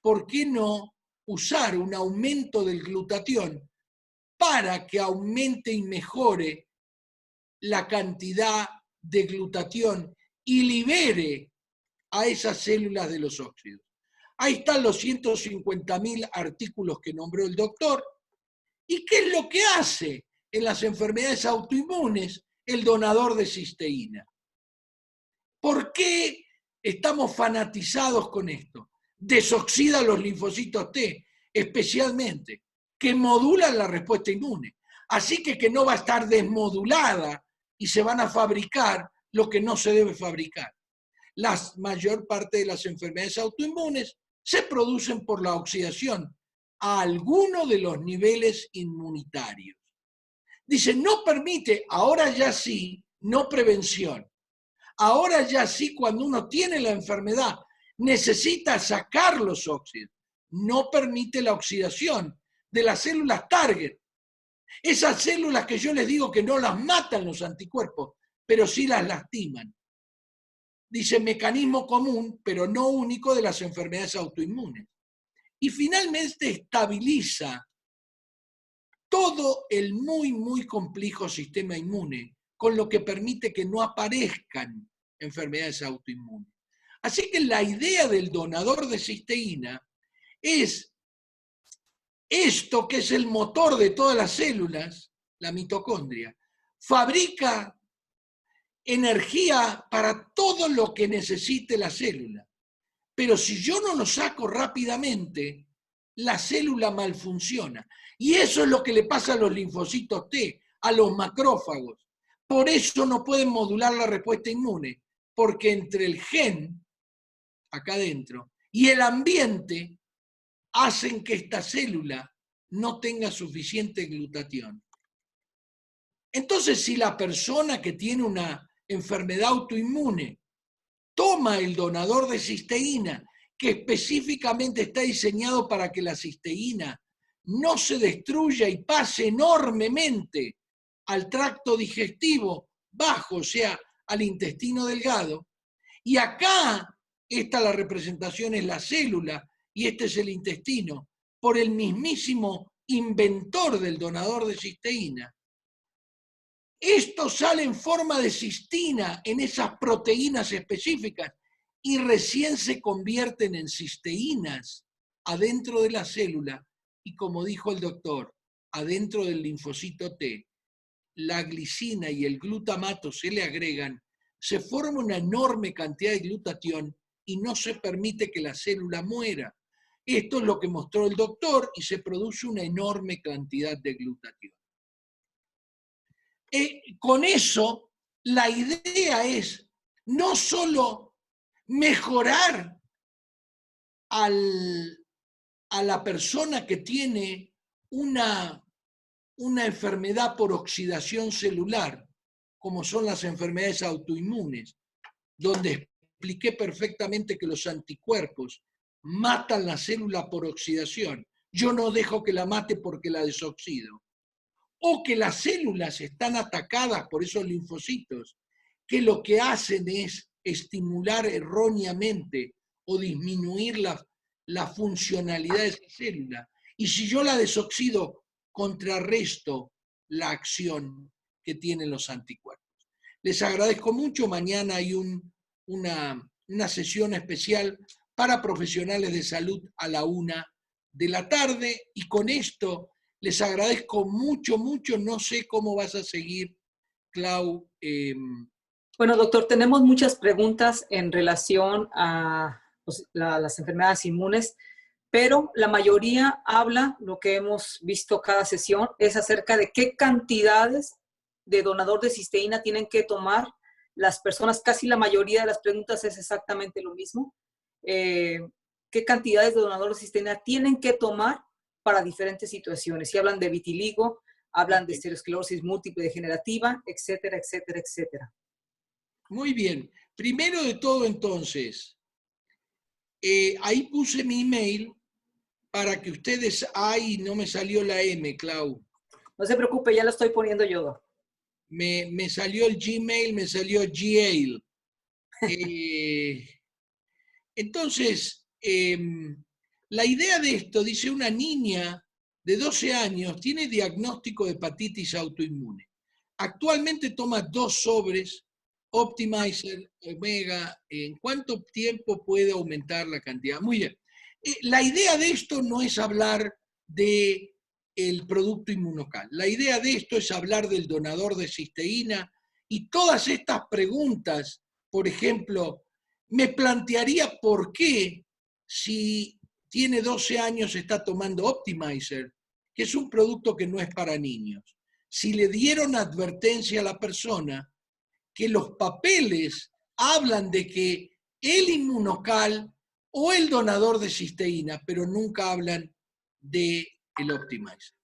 ¿Por qué no usar un aumento del glutatión para que aumente y mejore la cantidad de glutatión y libere a esas células de los óxidos? Ahí están los 150.000 artículos que nombró el doctor. ¿Y qué es lo que hace en las enfermedades autoinmunes el donador de cisteína? ¿Por qué estamos fanatizados con esto? Desoxida los linfocitos T, especialmente, que modulan la respuesta inmune. Así que no va a estar desmodulada y se van a fabricar lo que no se debe fabricar. La mayor parte de las enfermedades autoinmunes se producen por la oxidación a alguno de los niveles inmunitarios. Dice, no permite, ahora ya sí, no prevención. Ahora ya sí, cuando uno tiene la enfermedad, necesita sacar los óxidos. No permite la oxidación de las células target. Esas células que yo les digo que no las matan los anticuerpos, pero sí las lastiman. Dice, mecanismo común, pero no único de las enfermedades autoinmunes. Y finalmente estabiliza todo el muy complejo sistema inmune, con lo que permite que no aparezcan enfermedades autoinmunes. Así que la idea del donador de cisteína es esto que es el motor de todas las células, la mitocondria, fabrica energía para todo lo que necesite la célula. Pero si yo no lo saco rápidamente, la célula malfunciona. Y eso es lo que le pasa a los linfocitos T, a los macrófagos. por eso no pueden modular la respuesta inmune, porque entre el gen, acá adentro, y el ambiente hacen que esta célula no tenga suficiente glutatión. Entonces, si la persona que tiene una enfermedad autoinmune toma el donador de cisteína, que específicamente está diseñado para que la cisteína no se destruya y pase enormemente al tracto digestivo bajo, o sea, al intestino delgado, y acá, la representación es la célula, y este es el intestino, por el mismísimo inventor del donador de cisteína. Esto sale en forma de cistina en esas proteínas específicas y recién se convierten en cisteínas adentro de la célula y, como dijo el doctor, adentro del linfocito T, la glicina y el glutamato se le agregan, se forma una enorme cantidad de glutatión y no se permite que la célula muera. Esto es lo que mostró el doctor y se produce una enorme cantidad de glutatión. Con eso, la idea es no solo mejorar a la persona que tiene una enfermedad por oxidación celular, como son las enfermedades autoinmunes, donde expliqué perfectamente que los anticuerpos matan la célula por oxidación. Yo no dejo que la mate porque la desoxido. O que las células están atacadas por esos linfocitos, que lo que hacen es estimular erróneamente o disminuir la funcionalidad de esa célula. Y si yo la desoxido, contrarresto la acción que tienen los anticuerpos. Les agradezco mucho. Mañana hay una sesión especial para profesionales de salud a la 1:00 p.m. y con esto les agradezco mucho, mucho. No sé cómo vas a seguir, Clau. Bueno, doctor, tenemos muchas preguntas en relación a las enfermedades inmunes, pero la mayoría habla, lo que hemos visto cada sesión, es acerca de qué cantidades de donador de cisteína tienen que tomar las personas. Casi la mayoría de las preguntas es exactamente lo mismo. ¿Qué cantidades de donador de cisteína tienen que tomar para diferentes situaciones? Si hablan de vitiligo, hablan de esteroesclerosis múltiple degenerativa, etcétera, etcétera, etcétera. Muy bien. Primero de todo, entonces, ahí puse mi email para que ustedes... ¡Ay, no me salió la M, Clau! No se preocupe, ya lo estoy poniendo yo. Me salió el Gmail, me salió Gmail. Entonces, la idea de esto, dice, una niña de 12 años tiene diagnóstico de hepatitis autoinmune. Actualmente toma 2 sobres Optimizer Omega. ¿En cuánto tiempo puede aumentar la cantidad? Muy bien. La idea de esto no es hablar del producto inmunocal. La idea de esto es hablar del donador de cisteína y todas estas preguntas. Por ejemplo, me plantearía por qué, si tiene 12 años, está tomando Optimizer, que es un producto que no es para niños. Si le dieron advertencia a la persona que los papeles hablan de que el inmunocal o el donador de cisteína, pero nunca hablan del Optimizer.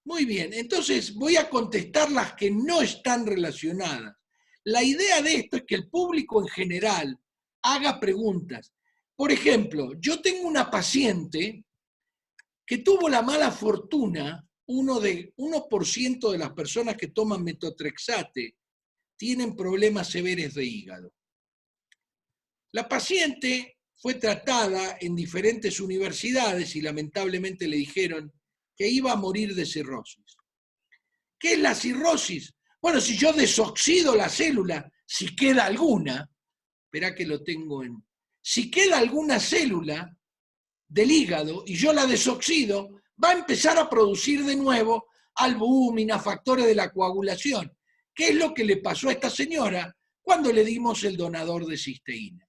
Muy bien, entonces voy a contestar las que no están relacionadas. La idea de esto es que el público en general haga preguntas. Por ejemplo, yo tengo una paciente que tuvo la mala fortuna, 1% de las personas que toman metotrexate tienen problemas severos de hígado. La paciente fue tratada en diferentes universidades y lamentablemente le dijeron que iba a morir de cirrosis. ¿Qué es la cirrosis? Bueno, si yo desoxido la célula, si queda alguna, esperá que lo tengo en... Si queda alguna célula del hígado y yo la desoxido, va a empezar a producir de nuevo albúmina, factores de la coagulación. ¿Qué es lo que le pasó a esta señora cuando le dimos el donador de cisteína?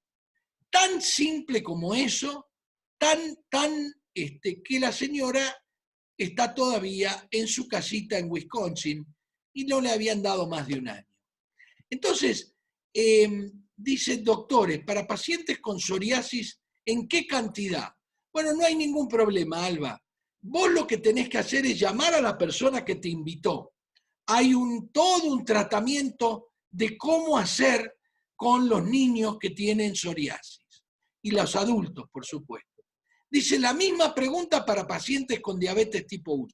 Tan simple como eso, que la señora está todavía en su casita en Wisconsin y no le habían dado más de 1 año. Entonces, dicen doctores, para pacientes con psoriasis, ¿en qué cantidad? Bueno, no hay ningún problema, Alba. Vos lo que tenés que hacer es llamar a la persona que te invitó. Hay todo un tratamiento de cómo hacer con los niños que tienen psoriasis y los adultos, por supuesto. Dice la misma pregunta para pacientes con diabetes tipo 1.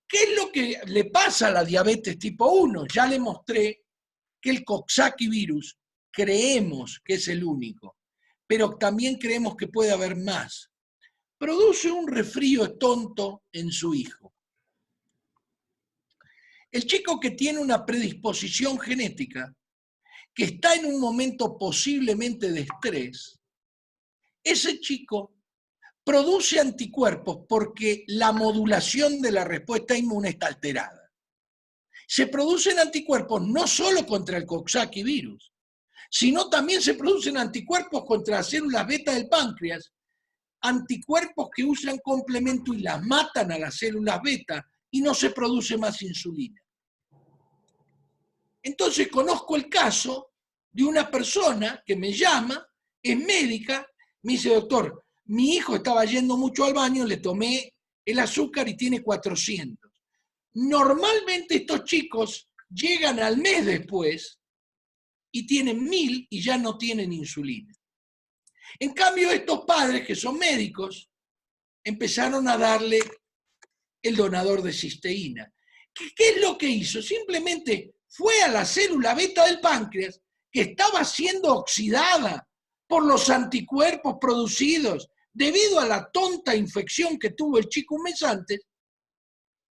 ¿Qué es lo que le pasa a la diabetes tipo 1? Ya le mostré que el Coxsackie virus creemos que es el único, pero también creemos que puede haber más. Produce un resfrío tonto en su hijo. El chico que tiene una predisposición genética, que está en un momento posiblemente de estrés, ese chico produce anticuerpos porque la modulación de la respuesta inmune está alterada. Se producen anticuerpos no solo contra el Coxsackie virus, sino también se producen anticuerpos contra las células beta del páncreas, anticuerpos que usan complemento y las matan a las células beta y no se produce más insulina. Entonces conozco el caso de una persona que me llama, es médica, me dice, doctor, mi hijo estaba yendo mucho al baño, le tomé el azúcar y tiene 400. Normalmente estos chicos llegan al mes después y tienen 1000 y ya no tienen insulina. En cambio, estos padres que son médicos empezaron a darle el donador de cisteína. ¿Qué es lo que hizo? Simplemente fue a la célula beta del páncreas que estaba siendo oxidada por los anticuerpos producidos debido a la tonta infección que tuvo el chico un mes antes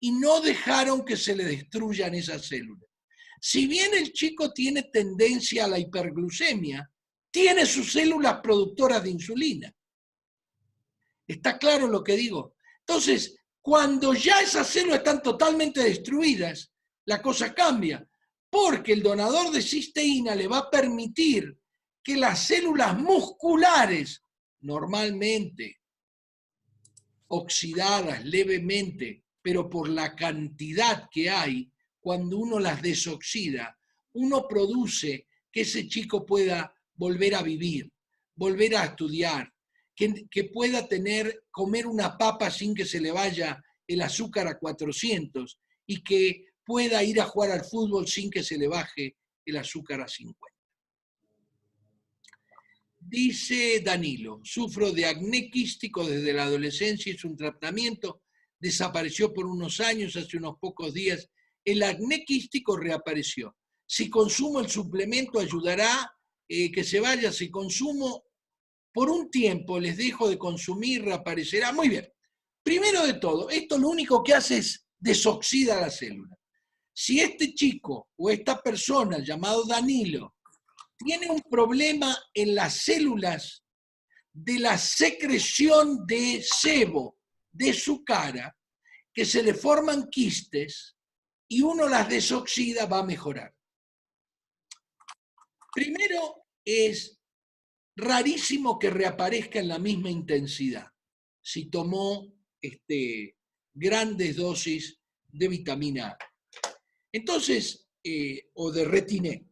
y no dejaron que se le destruyan esas células. Si bien el chico tiene tendencia a la hiperglucemia, tiene sus células productoras de insulina. ¿Está claro lo que digo? Entonces, cuando ya esas células están totalmente destruidas, la cosa cambia, porque el donador de cisteína le va a permitir que las células musculares, normalmente oxidadas levemente, pero por la cantidad que hay, cuando uno las desoxida, uno produce que ese chico pueda volver a vivir, volver a estudiar, que pueda comer una papa sin que se le vaya el azúcar a 400 y que pueda ir a jugar al fútbol sin que se le baje el azúcar a 50. Dice Danilo, sufro de acné quístico desde la adolescencia, es un tratamiento, desapareció por unos años, hace unos pocos días, el acné quístico reapareció. Si consumo el suplemento ayudará que se vaya, si consumo por un tiempo, les dejo de consumir, reaparecerá. Muy bien. Primero de todo, esto lo único que hace es desoxida la célula. Si este chico o esta persona llamado Danilo tiene un problema en las células de la secreción de sebo de su cara, que se le forman quistes y uno las desoxida, va a mejorar. Primero, es rarísimo que reaparezca en la misma intensidad si tomó grandes dosis de vitamina A. Entonces, o de retiné,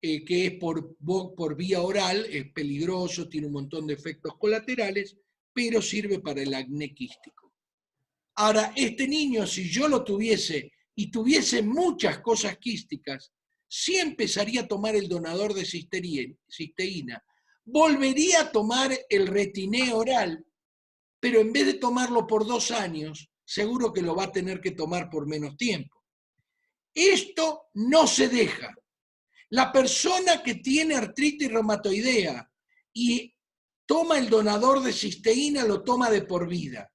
que es por vía oral, es peligroso, tiene un montón de efectos colaterales, pero sirve para el acné quístico. Ahora, este niño, si yo lo tuviese y tuviese muchas cosas quísticas, sí empezaría a tomar el donador de cisteína, volvería a tomar el retiné oral, pero en vez de tomarlo por 2 años, seguro que lo va a tener que tomar por menos tiempo. Esto no se deja. La persona que tiene artritis reumatoidea y toma el donador de cisteína lo toma de por vida,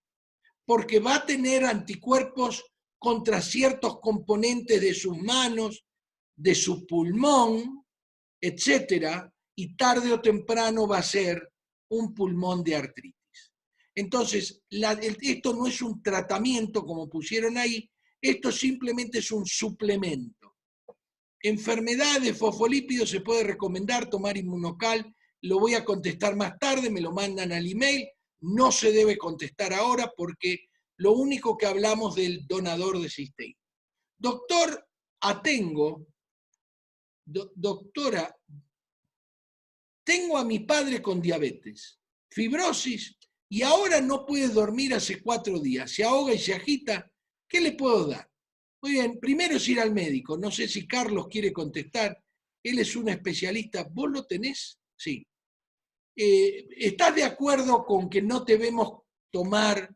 porque va a tener anticuerpos contra ciertos componentes de sus manos, de su pulmón, etcétera, y tarde o temprano va a ser un pulmón de artritis. Entonces, esto no es un tratamiento como pusieron ahí, esto simplemente es un suplemento. Enfermedad de fosfolípidos se puede recomendar tomar Inmunocal, lo voy a contestar más tarde, me lo mandan al email, no se debe contestar ahora porque lo único que hablamos del donador de cisteína. Doctor Atengo doctora, tengo a mi padre con diabetes, fibrosis, y ahora no puede dormir hace 4 días, se ahoga y se agita, ¿qué le puedo dar? Muy bien, primero es ir al médico, no sé si Carlos quiere contestar, él es un especialista, ¿vos lo tenés? Sí. ¿Estás de acuerdo con que no debemos tomar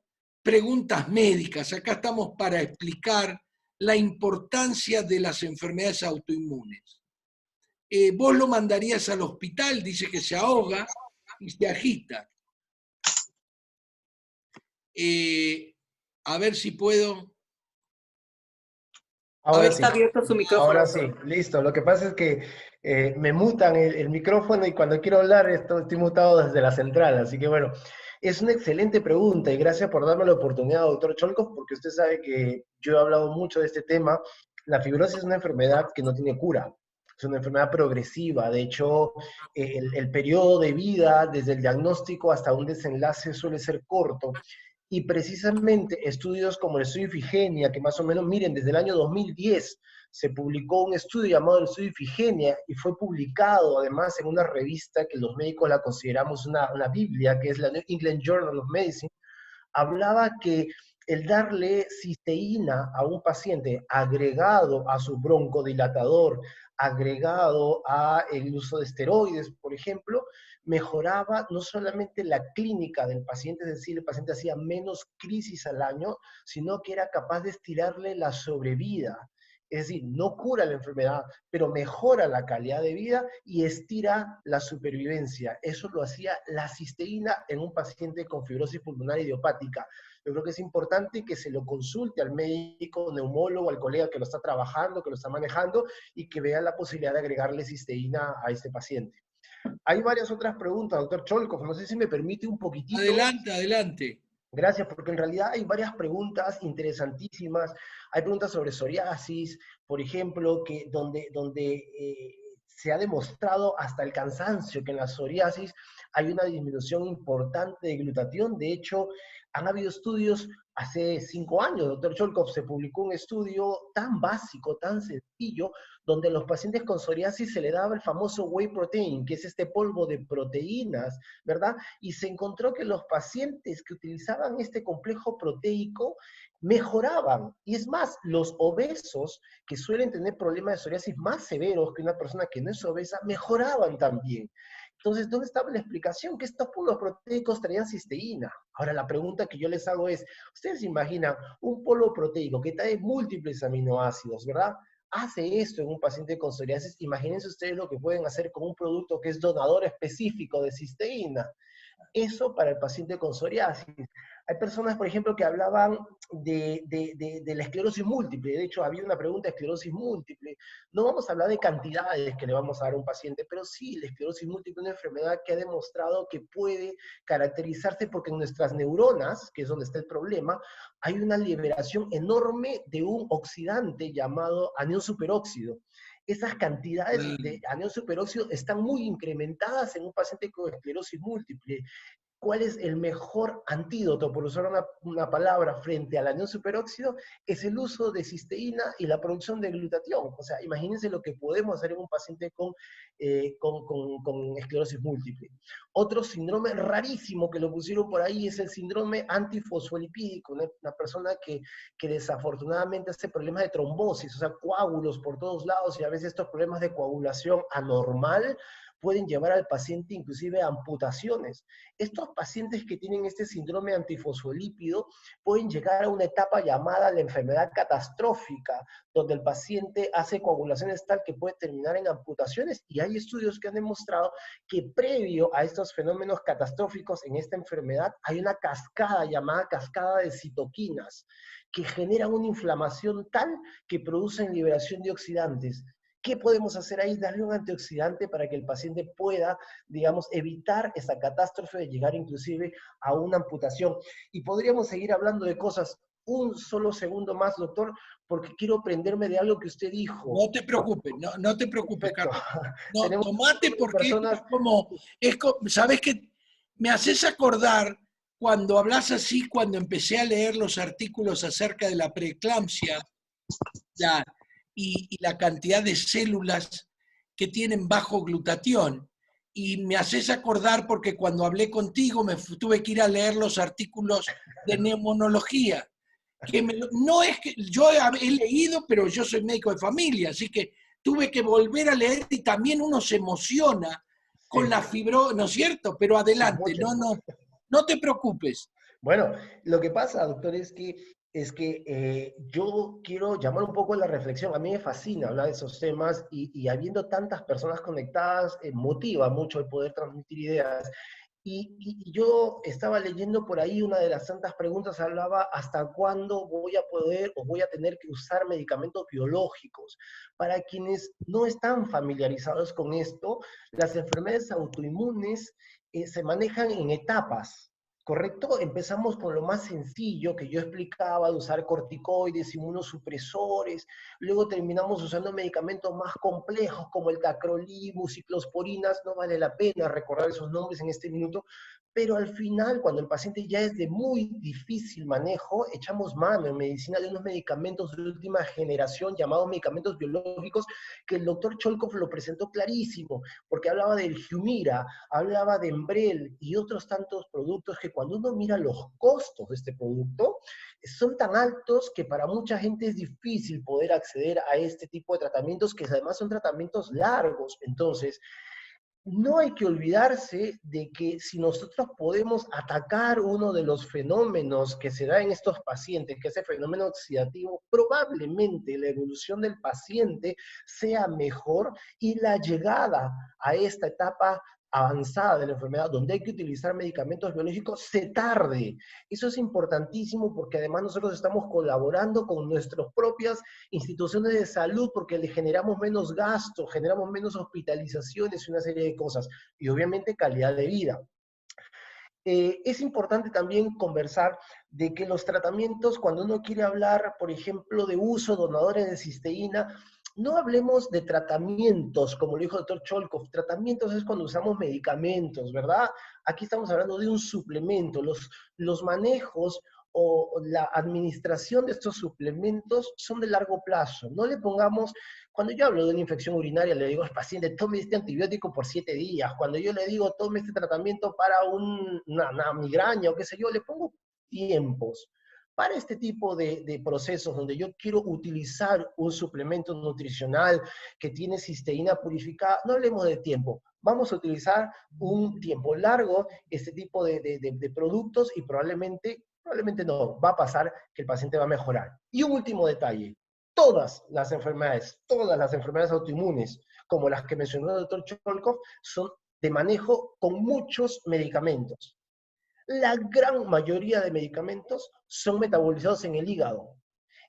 preguntas médicas? Acá estamos para explicar la importancia de las enfermedades autoinmunes. Vos lo mandarías al hospital, dice que se ahoga y se agita. A ver si puedo. Ahora sí. Está abierto su micrófono. Ahora sí, listo. Lo que pasa es que me mutan el micrófono y cuando quiero hablar estoy mutado desde la central. Así que bueno, es una excelente pregunta y gracias por darme la oportunidad, doctor Cholkov, porque usted sabe que yo he hablado mucho de este tema. La fibrosis es una enfermedad que no tiene cura. Es una enfermedad progresiva. De hecho, el periodo de vida desde el diagnóstico hasta un desenlace suele ser corto. Y precisamente estudios como el estudio Ifigenia, que más o menos, miren, desde el año 2010 se publicó un estudio llamado el estudio Ifigenia y fue publicado además en una revista que los médicos la consideramos una biblia, que es la New England Journal of Medicine, hablaba que el darle cisteína a un paciente agregado a su broncodilatador, agregado a el uso de esteroides, por ejemplo, mejoraba no solamente la clínica del paciente, es decir, el paciente hacía menos crisis al año, sino que era capaz de estirarle la sobrevida. Es decir, no cura la enfermedad, pero mejora la calidad de vida y estira la supervivencia. Eso lo hacía la cisteína en un paciente con fibrosis pulmonar idiopática. Yo creo que es importante que se lo consulte al médico, neumólogo, al colega que lo está trabajando, que lo está manejando, y que vea la posibilidad de agregarle cisteína a este paciente. Hay varias otras preguntas, doctor Cholkov, no sé si me permite un poquitito. Adelante, adelante. Gracias, porque en realidad hay varias preguntas interesantísimas. Hay preguntas sobre psoriasis, por ejemplo, que donde se ha demostrado hasta el cansancio que en la psoriasis hay una disminución importante de glutatión. De hecho, han habido estudios hace 5 años, doctor Cholkov, se publicó un estudio tan básico, tan sencillo, donde a los pacientes con psoriasis se le daba el famoso whey protein, que es este polvo de proteínas, ¿verdad? Y se encontró que los pacientes que utilizaban este complejo proteico mejoraban. Y es más, los obesos, que suelen tener problemas de psoriasis más severos que una persona que no es obesa, mejoraban también. Entonces, ¿dónde estaba la explicación? Que estos polvos proteicos traían cisteína. Ahora, la pregunta que yo les hago es, ¿ustedes se imaginan un polvo proteico que trae múltiples aminoácidos, ¿verdad? Hace esto en un paciente con psoriasis, imagínense ustedes lo que pueden hacer con un producto que es donador específico de cisteína. Eso para el paciente con psoriasis. Hay personas, por ejemplo, que hablaban de la esclerosis múltiple. De hecho, había una pregunta de esclerosis múltiple. No vamos a hablar de cantidades que le vamos a dar a un paciente, pero sí, la esclerosis múltiple es una enfermedad que ha demostrado que puede caracterizarse porque en nuestras neuronas, que es donde está el problema, hay una liberación enorme de un oxidante llamado anión superóxido. Esas cantidades de anión superóxido están muy incrementadas en un paciente con esclerosis múltiple. ¿Cuál es el mejor antídoto, por usar una palabra, frente al anión superóxido? Es el uso de cisteína y la producción de glutatión. O sea, imagínense lo que podemos hacer en un paciente con esclerosis múltiple. Otro síndrome rarísimo que lo pusieron por ahí es el síndrome antifosfolipídico, una persona que desafortunadamente hace problemas de trombosis, o sea, coágulos por todos lados, y a veces estos problemas de coagulación anormal pueden llevar al paciente inclusive a amputaciones. Estos pacientes que tienen este síndrome antifosfolípido pueden llegar a una etapa llamada la enfermedad catastrófica, donde el paciente hace coagulaciones tal que puede terminar en amputaciones, y hay estudios que han demostrado que previo a estos fenómenos catastróficos en esta enfermedad hay una cascada llamada cascada de citoquinas que generan una inflamación tal que producen liberación de oxidantes. ¿Qué podemos hacer ahí? Darle un antioxidante para que el paciente pueda, digamos, evitar esa catástrofe de llegar inclusive a una amputación. Y podríamos seguir hablando de cosas. Un solo segundo más, doctor, porque quiero prenderme de algo que usted dijo. No te preocupes, no te preocupes, Carlos. No, tomate porque personas... es como, ¿sabes qué? Me haces acordar cuando hablas así, cuando empecé a leer los artículos acerca de la preeclampsia, y la cantidad de células que tienen bajo glutatión. Y me haces acordar porque cuando hablé contigo tuve que ir a leer los artículos de neumonología. No es que yo he leído, pero yo soy médico de familia, así que tuve que volver a leer y también uno se emociona con la fibrosis, ¿no es cierto? Pero Sí, adelante, mucho. no te preocupes. Bueno, lo que pasa, doctor, es que yo quiero llamar un poco la reflexión. A mí me fascina hablar de esos temas y habiendo tantas personas conectadas, motiva mucho el poder transmitir ideas. Y yo estaba leyendo por ahí una de las tantas preguntas, hablaba hasta cuándo voy a poder o voy a tener que usar medicamentos biológicos. Para quienes no están familiarizados con esto, las enfermedades autoinmunes se manejan en etapas. ¿Correcto? Empezamos con lo más sencillo que yo explicaba, de usar corticoides, inmunosupresores, luego terminamos usando medicamentos más complejos como el tacrolimus, ciclosporinas, no vale la pena recordar esos nombres en este minuto, pero al final, cuando el paciente ya es de muy difícil manejo, echamos mano en medicina de unos medicamentos de última generación llamados medicamentos biológicos, que el doctor Cholkov lo presentó clarísimo, porque hablaba del Humira, hablaba de Enbrel y otros tantos productos que cuando uno mira los costos de este producto, son tan altos que para mucha gente es difícil poder acceder a este tipo de tratamientos, que además son tratamientos largos. Entonces, no hay que olvidarse de que si nosotros podemos atacar uno de los fenómenos que se da en estos pacientes, que es el fenómeno oxidativo, probablemente la evolución del paciente sea mejor y la llegada a esta etapa avanzada de la enfermedad, donde hay que utilizar medicamentos biológicos, se tarde. Eso es importantísimo porque además nosotros estamos colaborando con nuestras propias instituciones de salud porque le generamos menos gastos, generamos menos hospitalizaciones y una serie de cosas. Y obviamente calidad de vida. Es importante también conversar de que los tratamientos, cuando uno quiere hablar, por ejemplo, de uso de donadores de cisteína, no hablemos de tratamientos, como lo dijo el doctor Cholkov. Tratamientos es cuando usamos medicamentos, ¿verdad? Aquí estamos hablando de un suplemento. Los manejos o la administración de estos suplementos son de largo plazo. No le pongamos, cuando yo hablo de una infección urinaria, le digo al paciente, tome este antibiótico por 7 días. Cuando yo le digo, tome este tratamiento para una migraña o qué sé yo, le pongo tiempos. Para este tipo de procesos donde yo quiero utilizar un suplemento nutricional que tiene cisteína purificada, no hablemos de tiempo. Vamos a utilizar un tiempo largo este tipo de productos y probablemente no, va a pasar que el paciente va a mejorar. Y un último detalle, todas las enfermedades autoinmunes, como las que mencionó el doctor Cholkov, son de manejo con muchos medicamentos. La gran mayoría de medicamentos son metabolizados en el hígado.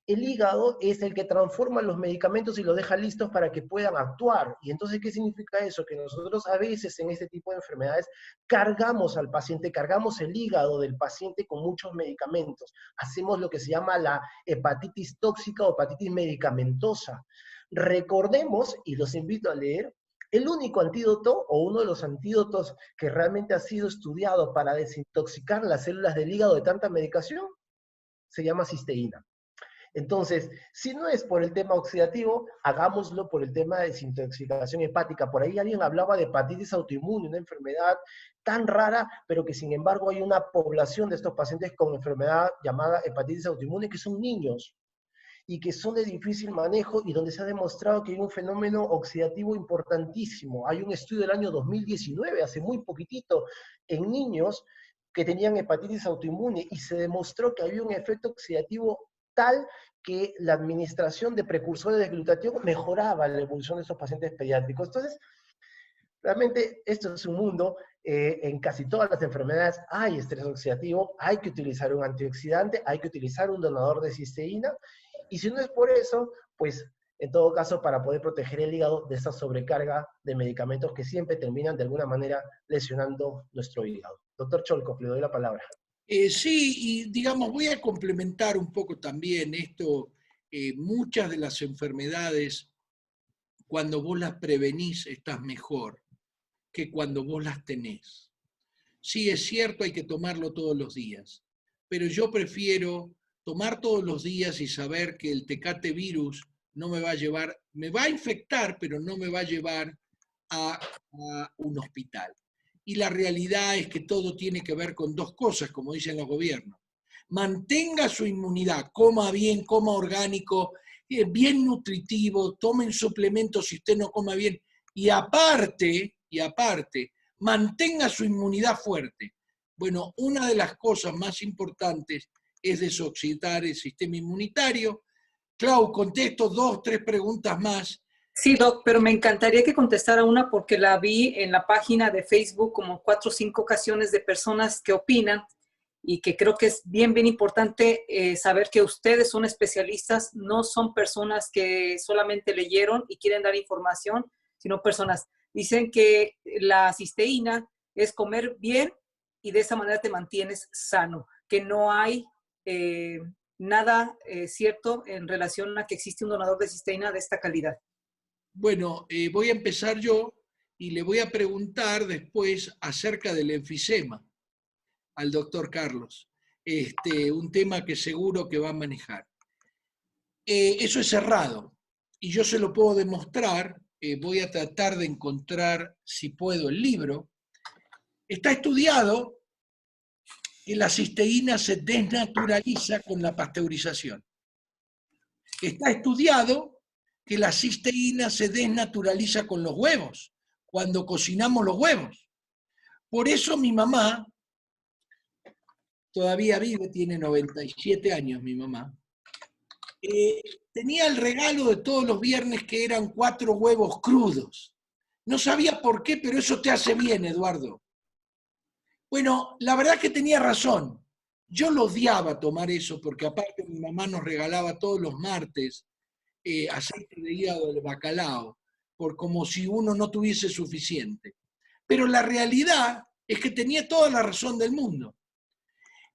El hígado es el que transforma los medicamentos y los deja listos para que puedan actuar. Y entonces, ¿qué significa eso? Que nosotros a veces en este tipo de enfermedades cargamos al paciente, cargamos el hígado del paciente con muchos medicamentos. Hacemos lo que se llama la hepatitis tóxica o hepatitis medicamentosa. Recordemos, y los invito a leer, el único antídoto o uno de los antídotos que realmente ha sido estudiado para desintoxicar las células del hígado de tanta medicación se llama cisteína. Entonces, si no es por el tema oxidativo, hagámoslo por el tema de desintoxicación hepática. Por ahí alguien hablaba de hepatitis autoinmune, una enfermedad tan rara, pero que sin embargo hay una población de estos pacientes con enfermedad llamada hepatitis autoinmune que son niños y que son de difícil manejo y donde se ha demostrado que hay un fenómeno oxidativo importantísimo. Hay un estudio del año 2019, hace muy poquitito, en niños que tenían hepatitis autoinmune y se demostró que había un efecto oxidativo tal que la administración de precursores de glutatión mejoraba la evolución de estos pacientes pediátricos. Entonces, realmente esto es un mundo, en casi todas las enfermedades hay estrés oxidativo, hay que utilizar un antioxidante, hay que utilizar un donador de cisteína, y si no es por eso, pues en todo caso para poder proteger el hígado de esa sobrecarga de medicamentos que siempre terminan de alguna manera lesionando nuestro hígado. Doctor Cholkov, le doy la palabra. Sí, y digamos, voy a complementar un poco también esto. Muchas de las enfermedades, cuando vos las prevenís, estás mejor que cuando vos las tenés. Sí, es cierto, hay que tomarlo todos los días, pero yo prefiero tomar todos los días y saber que el Tecate virus no me va a llevar, me va a infectar, pero no me va a llevar a un hospital. Y la realidad es que todo tiene que ver con dos cosas, como dicen los gobiernos. Mantenga su inmunidad, coma bien, coma orgánico, bien nutritivo, tomen suplementos si usted no coma bien, y aparte, mantenga su inmunidad fuerte. Bueno, una de las cosas más importantes es desoxitar el sistema inmunitario. Clau, contesto 2, 3 preguntas más. Sí, Doc, pero me encantaría que contestara una porque la vi en la página de Facebook como 4 o 5 ocasiones de personas que opinan y que creo que es bien importante saber que ustedes son especialistas, no son personas que solamente leyeron y quieren dar información, sino personas. Dicen que la cisteína es comer bien y de esa manera te mantienes sano, que no hay nada cierto en relación a que existe un donador de cisteína de esta calidad. Bueno, voy a empezar yo y le voy a preguntar después acerca del enfisema al doctor Carlos, un tema que seguro que va a manejar. Eso es cerrado y yo se lo puedo demostrar, voy a tratar de encontrar, si puedo, el libro. Está estudiado que la cisteína se desnaturaliza con la pasteurización. Está estudiado que la cisteína se desnaturaliza con los huevos, cuando cocinamos los huevos. Por eso mi mamá, todavía vive, tiene 97 años mi mamá, tenía el regalo de todos los viernes que eran 4 huevos crudos. No sabía por qué, pero eso te hace bien, Eduardo. Bueno, la verdad que tenía razón. Yo lo odiaba tomar eso, porque aparte mi mamá nos regalaba todos los martes aceite de hígado de bacalao, por como si uno no tuviese suficiente. Pero la realidad es que tenía toda la razón del mundo.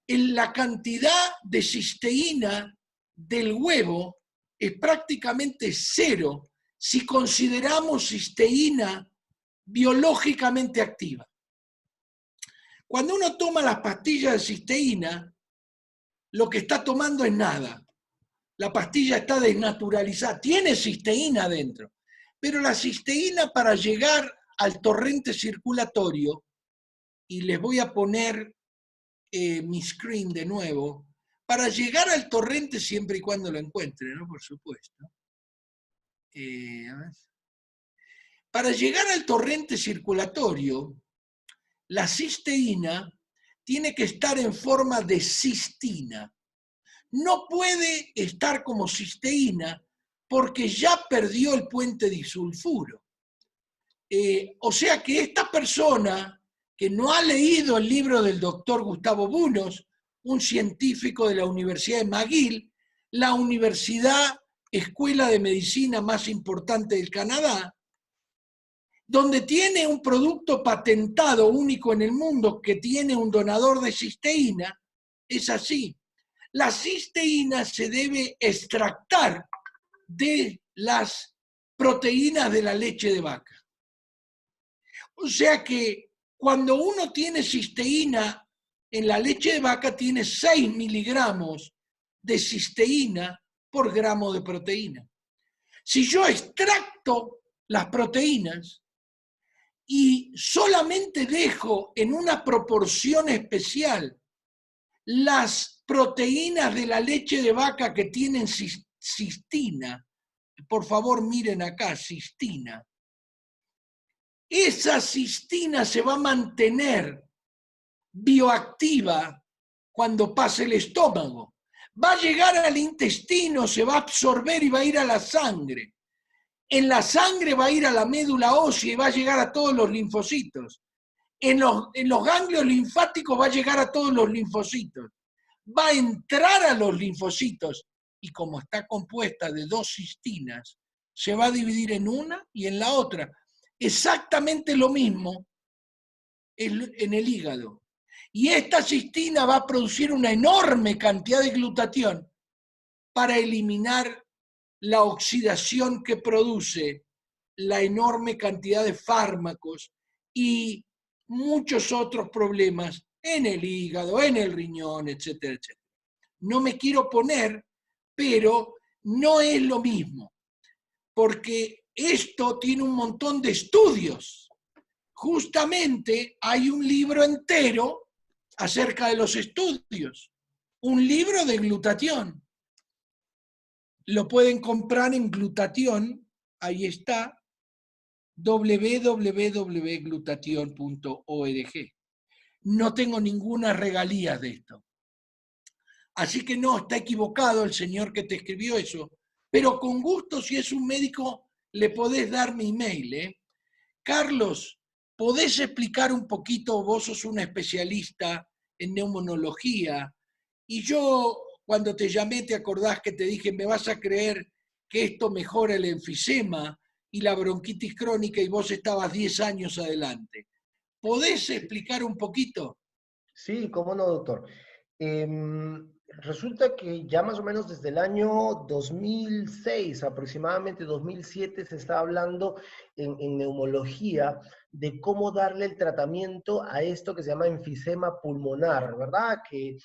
En la cantidad de cisteína del huevo es prácticamente cero si consideramos cisteína biológicamente activa. Cuando uno toma las pastillas de cisteína, lo que está tomando es nada. La pastilla está desnaturalizada, tiene cisteína adentro, pero la cisteína para llegar al torrente circulatorio, y les voy a poner mi screen de nuevo, para llegar al torrente siempre y cuando lo encuentren, ¿no? Por supuesto. A ver. Para llegar al torrente circulatorio, la cisteína tiene que estar en forma de cistina. No puede estar como cisteína porque ya perdió el puente disulfuro. O sea que esta persona que no ha leído el libro del doctor Gustavo Bunos, un científico de la Universidad de McGill, la escuela de medicina más importante del Canadá, donde tiene un producto patentado único en el mundo que tiene un donador de cisteína, es así. La cisteína se debe extractar de las proteínas de la leche de vaca. O sea que cuando uno tiene cisteína en la leche de vaca, tiene 6 miligramos de cisteína por gramo de proteína. Si yo extracto las proteínas y solamente dejo en una proporción especial las proteínas de la leche de vaca que tienen cistina, por favor miren acá, cistina, esa cistina se va a mantener bioactiva cuando pase el estómago. Va a llegar al intestino, se va a absorber y va a ir a la sangre. En la sangre va a ir a la médula ósea y va a llegar a todos los linfocitos. En los ganglios linfáticos va a llegar a todos los linfocitos. Va a entrar a los linfocitos y como está compuesta de 2 cistinas, se va a dividir en una y en la otra. Exactamente lo mismo en el hígado. Y esta cistina va a producir una enorme cantidad de glutatión para eliminar la oxidación que produce la enorme cantidad de fármacos y muchos otros problemas en el hígado, en el riñón, etcétera, etcétera. No me quiero poner, pero no es lo mismo. porque esto tiene un montón de estudios. Justamente hay un libro entero acerca de los estudios, un libro de glutatión. Lo pueden comprar en Glutatión, ahí está, www.glutatión.org. No tengo ninguna regalía de esto. Así que no, está equivocado el señor que te escribió eso. Pero con gusto, si es un médico, le podés dar mi email, ¿eh? Carlos, ¿podés explicar un poquito? Vos sos un especialista en neumonología. Y yo, cuando te llamé, te acordás que te dije, me vas a creer que esto mejora el enfisema y la bronquitis crónica y vos estabas 10 años adelante. ¿Podés explicar un poquito? Sí, cómo no, doctor. Resulta que ya más o menos desde el año 2006, aproximadamente 2007, se está hablando en neumología de cómo darle el tratamiento a esto que se llama enfisema pulmonar, ¿verdad? Que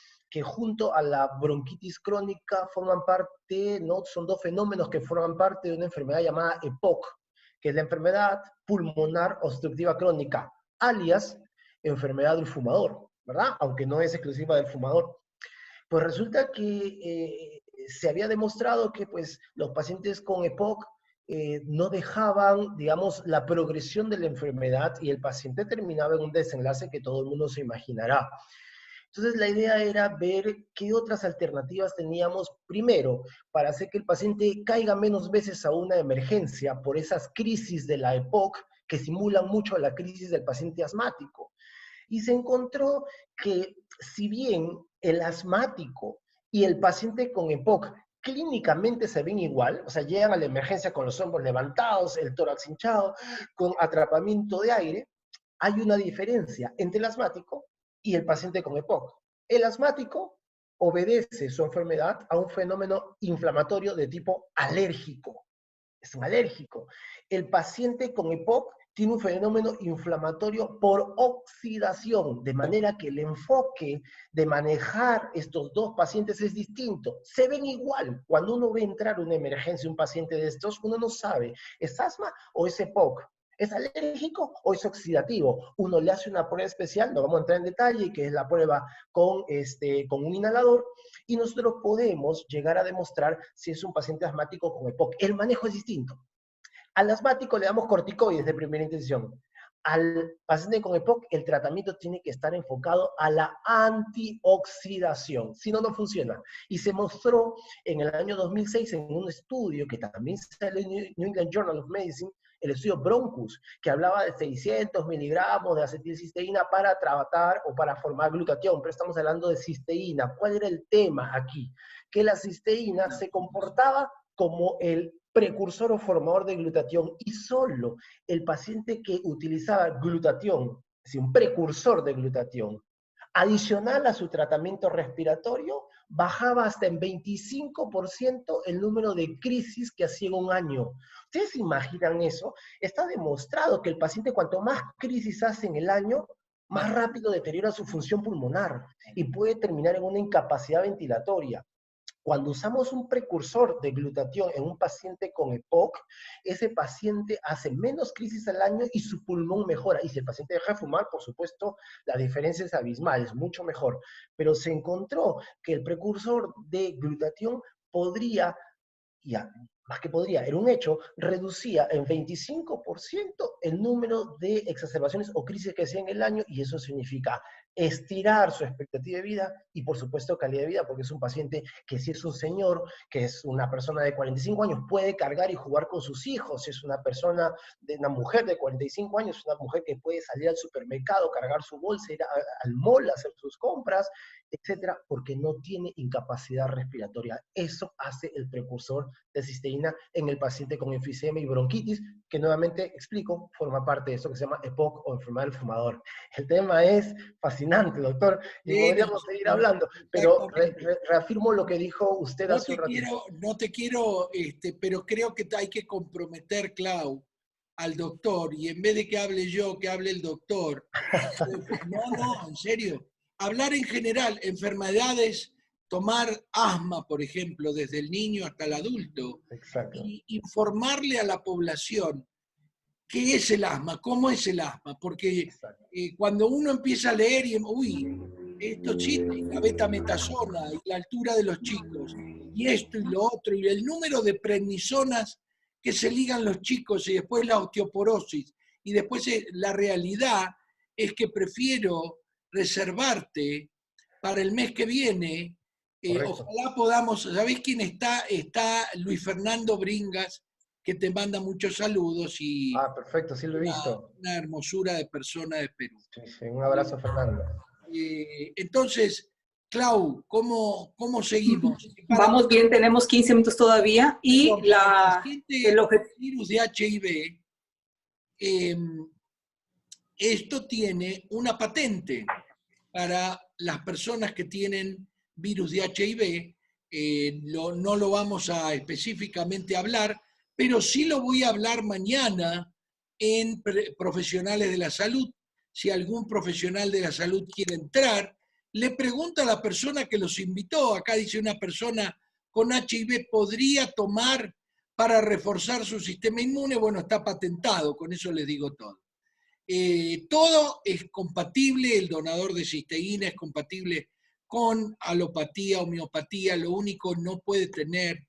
junto a la bronquitis crónica forman parte, ¿no? Son dos fenómenos que forman parte de una enfermedad llamada EPOC, que es la enfermedad pulmonar obstructiva crónica, alias enfermedad del fumador, ¿verdad? Aunque no es exclusiva del fumador. Pues resulta que se había demostrado que pues, los pacientes con EPOC no dejaban, digamos, la progresión de la enfermedad y el paciente terminaba en un desenlace que todo el mundo se imaginará. Entonces la idea era ver qué otras alternativas teníamos, primero, para hacer que el paciente caiga menos veces a una emergencia por esas crisis de la EPOC que simulan mucho la crisis del paciente asmático. Y se encontró que si bien el asmático y el paciente con EPOC clínicamente se ven igual, o sea, llegan a la emergencia con los hombros levantados, el tórax hinchado, con atrapamiento de aire, hay una diferencia entre el asmático y el paciente con EPOC. El asmático obedece su enfermedad a un fenómeno inflamatorio de tipo alérgico. Es un alérgico. El paciente con EPOC tiene un fenómeno inflamatorio por oxidación, de manera que el enfoque de manejar estos dos pacientes es distinto. Se ven igual. Cuando uno ve entrar una emergencia, un paciente de estos, uno no sabe, ¿es asma o es EPOC? ¿Es alérgico o es oxidativo? Uno le hace una prueba especial, no vamos a entrar en detalle, que es la prueba con un inhalador, y nosotros podemos llegar a demostrar si es un paciente asmático con EPOC. El manejo es distinto. Al asmático le damos corticoides de primera intención. Al paciente con EPOC, el tratamiento tiene que estar enfocado a la antioxidación, si no, no funciona. Y se mostró en el año 2006 en un estudio que también salió en New England Journal of Medicine, el estudio Broncus, que hablaba de 600 miligramos de acetilcisteína para tratar o para formar glutatión, pero estamos hablando de cisteína. ¿Cuál era el tema aquí? Que la cisteína se comportaba como el precursor o formador de glutatión, y solo el paciente que utilizaba glutatión, es decir, un precursor de glutatión, adicional a su tratamiento respiratorio, bajaba hasta en 25% el número de crisis que hacía en un año. ¿Ustedes se imaginan eso? Está demostrado que el paciente, cuanto más crisis hace en el año, más rápido deteriora su función pulmonar y puede terminar en una incapacidad ventilatoria. Cuando usamos un precursor de glutatión en un paciente con EPOC, ese paciente hace menos crisis al año y su pulmón mejora. Y si el paciente deja de fumar, por supuesto, la diferencia es abismal, es mucho mejor. Pero se encontró que el precursor de glutatión podría, ya, más que podría, era un hecho, reducía en 25% el número de exacerbaciones o crisis que hacía en el año, y eso significa estirar su expectativa de vida y, por supuesto, calidad de vida, porque es un paciente que, si es un señor, que es una persona de 45 años, puede cargar y jugar con sus hijos. Si es una persona, una mujer de 45 años, una mujer que puede salir al supermercado, cargar su bolsa, ir al mall, hacer sus compras, etcétera, porque no tiene incapacidad respiratoria. Eso hace el precursor de cisteína en el paciente con enfisema y bronquitis, que nuevamente explico, forma parte de eso que se llama EPOC o enfermedad del fumador. El tema es fascinante, doctor, y Sí, podríamos seguir hablando, pero exactamente. reafirmo lo que dijo usted No hace un te ratito. quiero, no te quiero, pero creo que hay que comprometer, Clau, al doctor, y en vez de que hable yo, que hable el doctor. No, no, en serio. Hablar en general, enfermedades tomar asma, por ejemplo, desde el niño hasta el adulto, Exacto. y informarle a la población qué es el asma, cómo es el asma, porque Exacto. cuando uno empieza a leer y, uy, estos chistes, la betametasona y la altura de los chicos, y esto y lo otro, y el número de prednisonas que se ligan los chicos, y después la osteoporosis, y después la realidad es que prefiero reservarte para el mes que viene. Correcto. Ojalá podamos, ¿sabés quién está? Está Luis Fernando Bringas, que te manda muchos saludos y Ah, perfecto, sí lo he visto. una hermosura de persona de Perú. Sí, sí, un abrazo, Fernando. Entonces, Clau, ¿cómo seguimos? Vamos bien, tenemos 15 minutos todavía y Perdón, para el paciente el objetivo. virus de HIV, esto tiene una patente para las personas que tienen virus de HIV. No lo vamos a específicamente hablar, pero sí lo voy a hablar mañana en profesionales de la salud. Si algún profesional de la salud quiere entrar, le pregunta a la persona que los invitó. Acá dice una persona con HIV, ¿podría tomar para reforzar su sistema inmune? Bueno, está patentado, con eso les digo todo. Todo es compatible, el donador de cisteína es compatible con alopatía, homeopatía, lo único no puede tener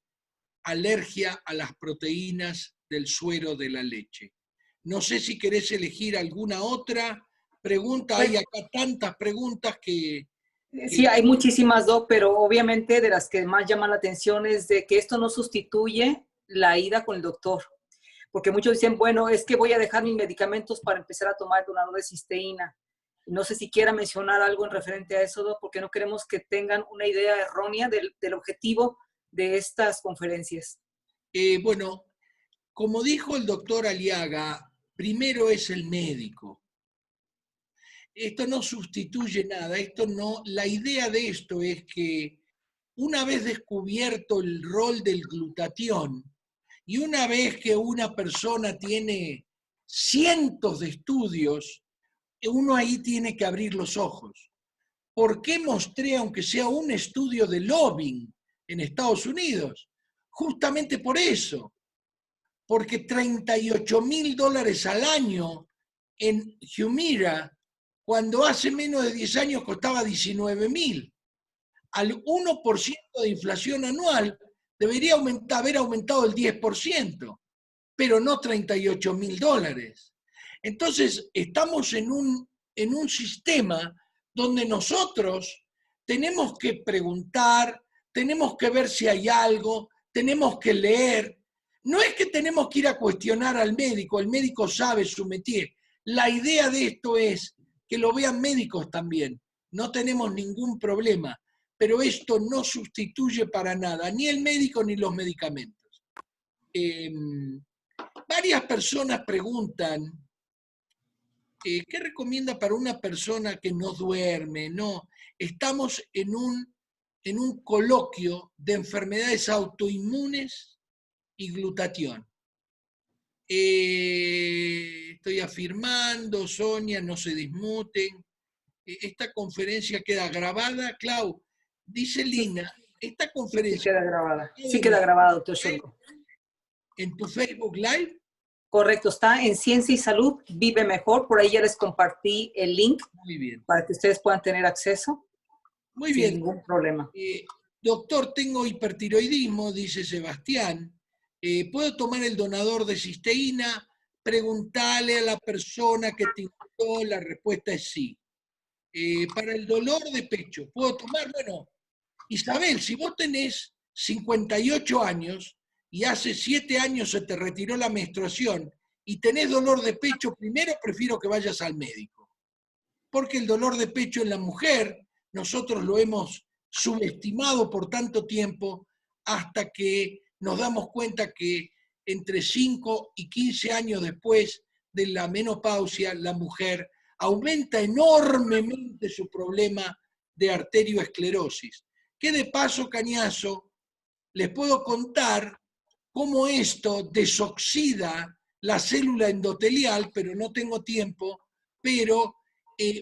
alergia a las proteínas del suero de la leche. No sé si querés elegir alguna otra pregunta, hay acá tantas preguntas que... Sí, hay muchísimas, Doc, pero obviamente de las que más llaman la atención es de que esto no sustituye la ida con el doctor. Porque muchos dicen, bueno, es que voy a dejar mis medicamentos para empezar a tomar donador de cisteína. No sé si quiera mencionar algo en referente a eso, Doc, porque no queremos que tengan una idea errónea del objetivo de estas conferencias. Bueno, como dijo el doctor Aliaga, primero es el médico. Esto no sustituye nada, la idea de esto es que una vez descubierto el rol del glutatión y una vez que una persona tiene cientos de estudios, uno ahí tiene que abrir los ojos. ¿Por qué mostré, aunque sea un estudio de lobbying en Estados Unidos? Justamente por eso, porque $38,000 al año en Humira, cuando hace menos de 10 años costaba 19,000. Al 1% de inflación anual debería haber aumentado el 10%, pero no $38,000. Entonces, estamos en un sistema donde nosotros tenemos que preguntar, tenemos que ver si hay algo, tenemos que leer. No es que tenemos que ir a cuestionar al médico, el médico sabe su métier. La idea de esto es que lo vean médicos también. No tenemos ningún problema, pero esto no sustituye para nada ni el médico ni los medicamentos. Varias personas preguntan, ¿qué recomienda para una persona que no duerme? No, estamos en un coloquio de enfermedades autoinmunes y glutatión. Estoy afirmando, Sonia, no se dismuten. Esta conferencia queda grabada, Clau. Dice Lina, esta conferencia... Sí queda grabada. Sí queda grabada, doctor Shenko. ¿En tu Facebook Live? Correcto, está en Ciencia y Salud, Vive Mejor. Por ahí ya les compartí el link. Muy bien. Para que ustedes puedan tener acceso. Muy bien. Sin ningún problema. Doctor, tengo hipertiroidismo, dice Sebastián. ¿Puedo tomar el donador de cisteína? Preguntale a la persona que te invitó, la respuesta es sí. Para el dolor de pecho, ¿puedo tomar? Bueno, Isabel, si vos tenés 58 años y hace 7 años se te retiró la menstruación y tenés dolor de pecho, primero prefiero que vayas al médico. Porque el dolor de pecho en la mujer, nosotros lo hemos subestimado por tanto tiempo hasta que nos damos cuenta que entre 5 y 15 años después de la menopausia, la mujer aumenta enormemente su problema de arterioesclerosis. Que de paso, Cañazo, les puedo contar cómo esto desoxida la célula endotelial, pero no tengo tiempo, pero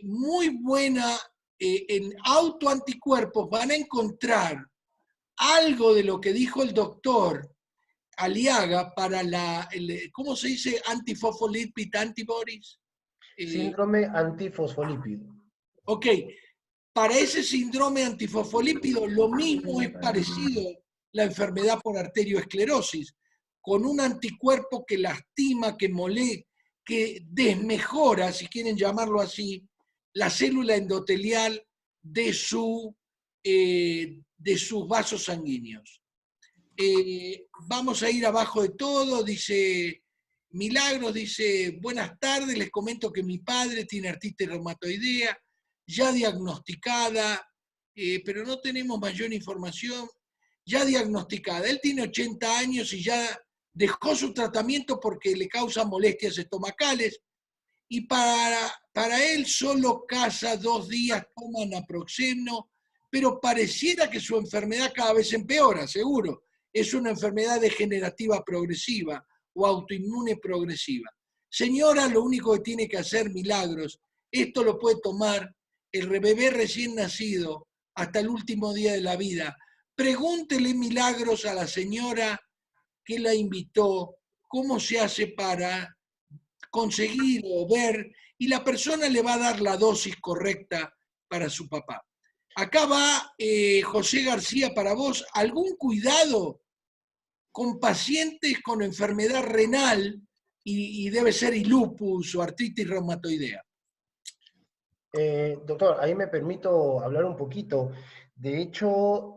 muy buena en autoanticuerpos van a encontrar algo de lo que dijo el doctor Aliaga para ¿cómo se dice? Antifosfolipid antibodies. Síndrome antifosfolípido. Ok, para ese síndrome antifosfolípido lo mismo es parecido la enfermedad por arterioesclerosis, con un anticuerpo que lastima, que desmejora, si quieren llamarlo así, la célula endotelial de sus vasos sanguíneos. Vamos a ir abajo de todo, dice Milagros, dice, buenas tardes, les comento que mi padre tiene artritis reumatoidea, ya diagnosticada, pero no tenemos mayor información, ya diagnosticada. Él tiene 80 años y ya dejó su tratamiento porque le causa molestias estomacales, y para él solo cada 2 días toma naproxeno, pero pareciera que su enfermedad cada vez empeora, seguro. Es una enfermedad degenerativa progresiva o autoinmune progresiva. Señora, lo único que tiene que hacer, Milagros, esto lo puede tomar el bebé recién nacido hasta el último día de la vida. Pregúntele, Milagros, a la señora que la invitó cómo se hace para conseguir o ver, y la persona le va a dar la dosis correcta para su papá. Acá va José García para vos. ¿Algún cuidado con pacientes con enfermedad renal y debe ser lupus o artritis reumatoidea? Doctor, ahí me permito hablar un poquito. De hecho,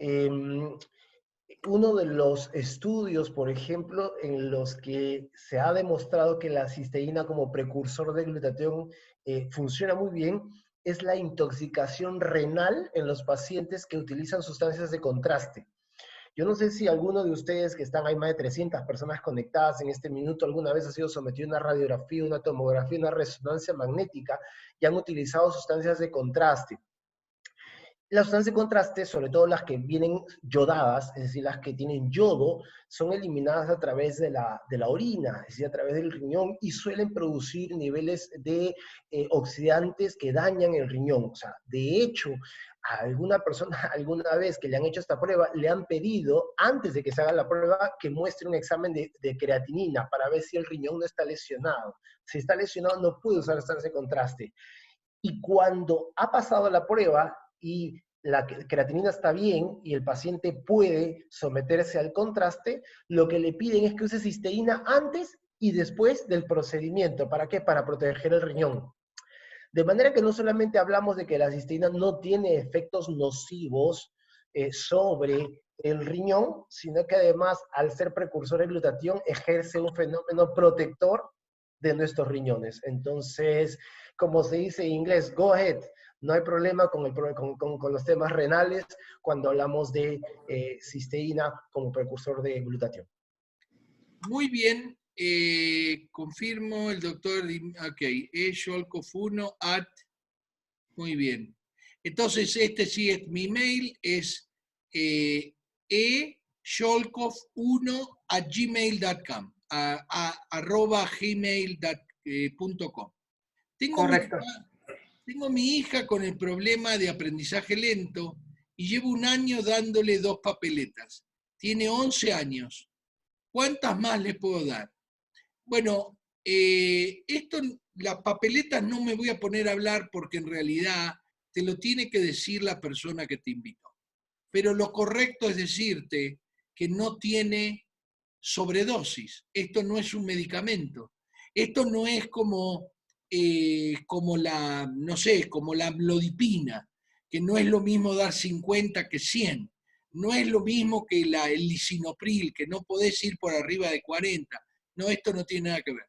uno de los estudios, por ejemplo, en los que se ha demostrado que la cisteína como precursor de glutatión funciona muy bien, es la intoxicación renal en los pacientes que utilizan sustancias de contraste. Yo no sé si alguno de ustedes que están, hay más de 300 personas conectadas en este minuto, alguna vez ha sido sometido a una radiografía, una tomografía, una resonancia magnética y han utilizado sustancias de contraste. Las sustancias de contraste, sobre todo las que vienen yodadas, es decir, las que tienen yodo, son eliminadas a través de la orina, es decir, a través del riñón, y suelen producir niveles de oxidantes que dañan el riñón. O sea, de hecho, a alguna persona alguna vez que le han hecho esta prueba, le han pedido, antes de que se haga la prueba, que muestre un examen de creatinina para ver si el riñón no está lesionado. Si está lesionado, no puede usar sustancias de contraste. Y cuando ha pasado la prueba y la creatinina está bien y el paciente puede someterse al contraste, lo que le piden es que use cisteína antes y después del procedimiento. ¿Para qué? Para proteger el riñón. De manera que no solamente hablamos de que la cisteína no tiene efectos nocivos sobre el riñón, sino que además, al ser precursor de glutatión, ejerce un fenómeno protector de nuestros riñones. Entonces, como se dice en inglés, go ahead. No hay problema con los temas renales cuando hablamos de cisteína como precursor de glutatión. Muy bien, confirmo el doctor, ok, Sholkov1 @ muy bien. Entonces, este sí es mi mail, es sholkov1@gmail.com, @gmail.com. Correcto. Tengo mi hija con el problema de aprendizaje lento y llevo 1 año dándole 2 papeletas. Tiene 11 años. ¿Cuántas más le puedo dar? Bueno, las papeletas no me voy a poner a hablar porque en realidad te lo tiene que decir la persona que te invitó. Pero lo correcto es decirte que no tiene sobredosis. Esto no es un medicamento. Esto no es como no sé, como la amlodipina, que no es lo mismo dar 50 que 100. No es lo mismo que el lisinopril, que no podés ir por arriba de 40. No, esto no tiene nada que ver.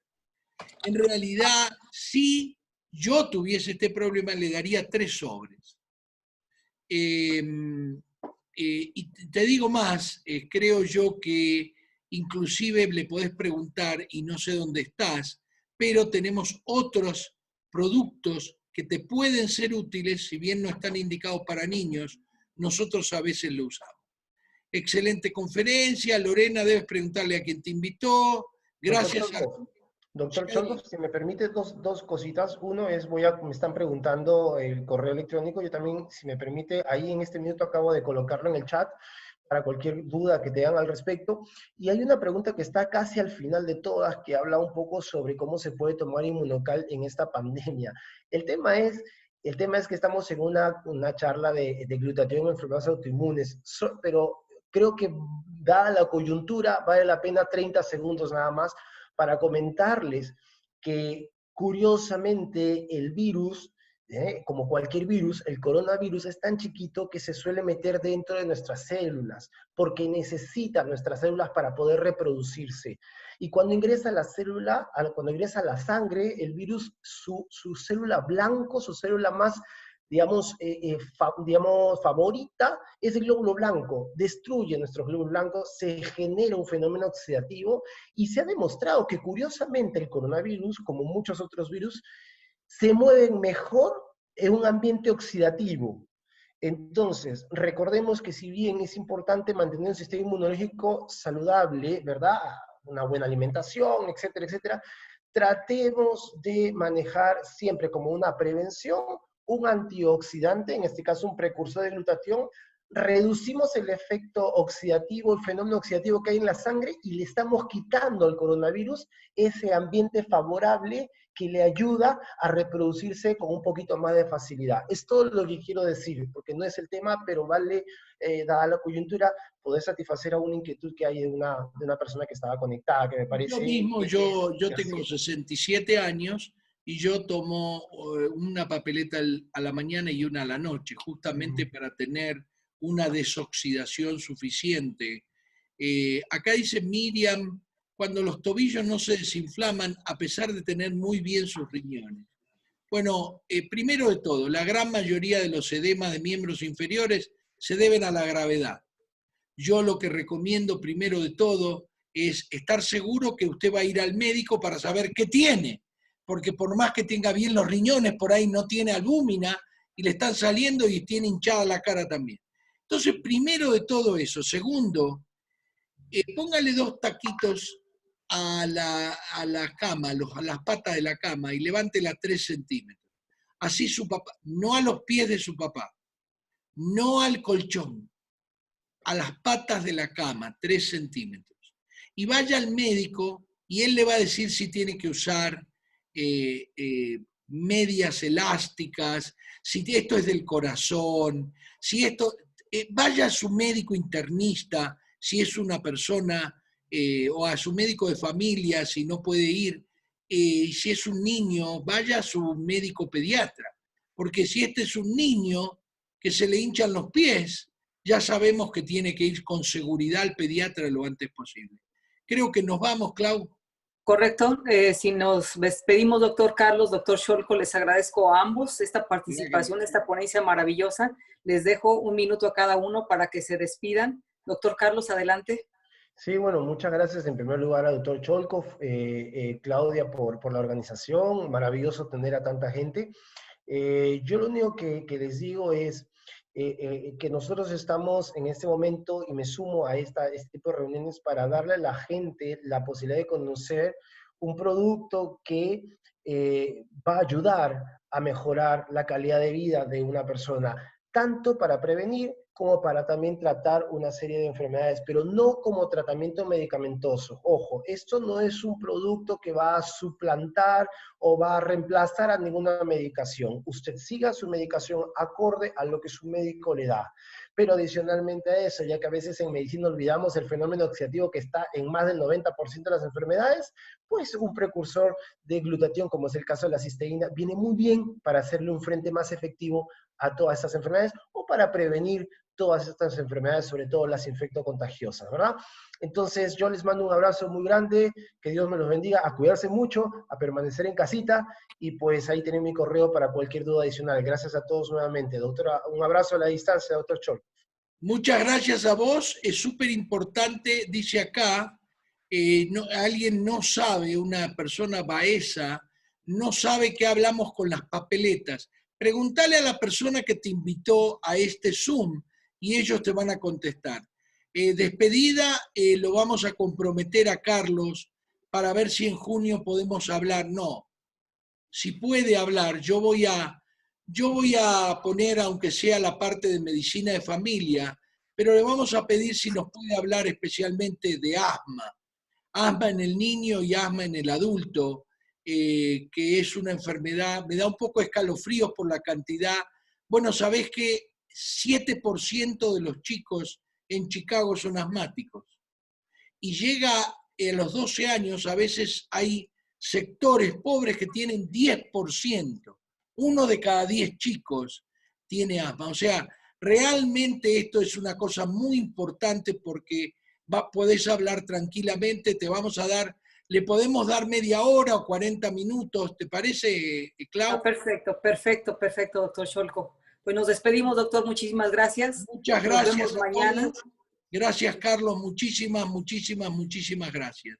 En realidad, si yo tuviese este problema, le daría 3 sobres. Y te digo más, creo yo que inclusive le podés preguntar, y no sé dónde estás, pero tenemos otros productos que te pueden ser útiles, si bien no están indicados para niños, nosotros a veces lo usamos. Excelente conferencia, Lorena, debes preguntarle a quien te invitó. Gracias. Doctor Cholco, si me permite dos cositas. Uno es, me están preguntando el correo electrónico. Yo también, si me permite, ahí en este minuto acabo de colocarlo en el chat para cualquier duda que tengan al respecto. Y hay una pregunta que está casi al final de todas, que habla un poco sobre cómo se puede tomar Inmunocal en esta pandemia. El tema es que estamos en una charla de glutatión en enfermedades autoinmunes, pero creo que dada la coyuntura, vale la pena 30 segundos nada más para comentarles que curiosamente el virus, como cualquier virus, el coronavirus es tan chiquito que se suele meter dentro de nuestras células, porque necesita nuestras células para poder reproducirse. Y cuando ingresa a la célula, cuando ingresa a la sangre, el virus, su célula blanco, su célula más, digamos, favorita, es el glóbulo blanco. Destruye nuestros glóbulos blancos, se genera un fenómeno oxidativo y se ha demostrado que curiosamente el coronavirus, como muchos otros virus, se mueven mejor en un ambiente oxidativo. Entonces, recordemos que si bien es importante mantener un sistema inmunológico saludable, ¿verdad? Una buena alimentación, etcétera, etcétera, tratemos de manejar siempre como una prevención un antioxidante, en este caso un precursor de glutatión. Reducimos el efecto oxidativo, el fenómeno oxidativo que hay en la sangre y le estamos quitando al coronavirus ese ambiente favorable que le ayuda a reproducirse con un poquito más de facilidad. Es todo lo que quiero decir, porque no es el tema, pero vale, dada la coyuntura, poder satisfacer a una inquietud que hay de una persona que estaba conectada, que me parece... Lo mismo, yo tengo 67 años y yo tomo una papeleta a la mañana y una a la noche, justamente para tener una desoxidación suficiente. Acá dice Miriam, cuando los tobillos no se desinflaman a pesar de tener muy bien sus riñones. Bueno, primero de todo, la gran mayoría de los edemas de miembros inferiores se deben a la gravedad. Yo lo que recomiendo primero de todo es estar seguro que usted va a ir al médico para saber qué tiene, porque por más que tenga bien los riñones, por ahí no tiene albúmina y le están saliendo y tiene hinchada la cara también. Entonces, primero de todo eso. Segundo, póngale 2 taquitos a la cama, a las patas de la cama y levántela 3 centímetros. Así su papá, no a los pies de su papá, no al colchón, a las patas de la cama, 3 centímetros. Y vaya al médico y él le va a decir si tiene que usar medias elásticas, si esto es del corazón, si esto... vaya a su médico internista, si es una persona, o a su médico de familia, si no puede ir, si es un niño, vaya a su médico pediatra, porque si este es un niño que se le hinchan los pies, ya sabemos que tiene que ir con seguridad al pediatra lo antes posible. Creo que nos vamos, Clau. Correcto. Si nos despedimos, doctor Carlos, doctor Cholco, les agradezco a ambos esta participación, esta ponencia maravillosa. Les dejo un minuto a cada uno para que se despidan. Doctor Carlos, adelante. Sí, bueno, muchas gracias en primer lugar al doctor Cholco, Claudia, por la organización. Maravilloso tener a tanta gente. Yo lo único que les digo es que nosotros estamos en este momento, y me sumo a este tipo de reuniones, para darle a la gente la posibilidad de conocer un producto que va a ayudar a mejorar la calidad de vida de una persona, tanto para prevenir como para también tratar una serie de enfermedades, pero no como tratamiento medicamentoso. Ojo, esto no es un producto que va a suplantar o va a reemplazar a ninguna medicación. Usted siga su medicación acorde a lo que su médico le da. Pero adicionalmente a eso, ya que a veces en medicina olvidamos el fenómeno oxidativo que está en más del 90% de las enfermedades, pues un precursor de glutatión, como es el caso de la cisteína, viene muy bien para hacerle un frente más efectivo a todas estas enfermedades o para prevenir todas estas enfermedades, sobre todo las infectocontagiosas, ¿verdad? Entonces, yo les mando un abrazo muy grande, que Dios me los bendiga, a cuidarse mucho, a permanecer en casita, y pues ahí tienen mi correo para cualquier duda adicional. Gracias a todos nuevamente. Doctora, un abrazo a la distancia, doctor Chol. Muchas gracias a vos, es súper importante, dice acá, alguien no sabe, una persona baeza, no sabe que hablamos con las papeletas. Pregúntale a la persona que te invitó a este Zoom y ellos te van a contestar. Despedida, lo vamos a comprometer a Carlos para ver si en junio podemos hablar. No, si puede hablar, yo voy a poner, aunque sea la parte de medicina de familia, pero le vamos a pedir si nos puede hablar especialmente de asma. Asma en el niño y asma en el adulto, que es una enfermedad, me da un poco de escalofríos por la cantidad. Bueno, sabés que 7% de los chicos en Chicago son asmáticos. Y llega a los 12 años, a veces hay sectores pobres que tienen 10%. Uno de cada 10 chicos tiene asma. O sea, realmente esto es una cosa muy importante porque podés hablar tranquilamente, le podemos dar media hora o 40 minutos, ¿te parece, Clau? Perfecto, perfecto, perfecto, doctor Scholko. Pues nos despedimos, doctor, muchísimas gracias. Muchas Nos gracias vemos a mañana. todos. Gracias, Carlos, muchísimas, muchísimas, muchísimas gracias.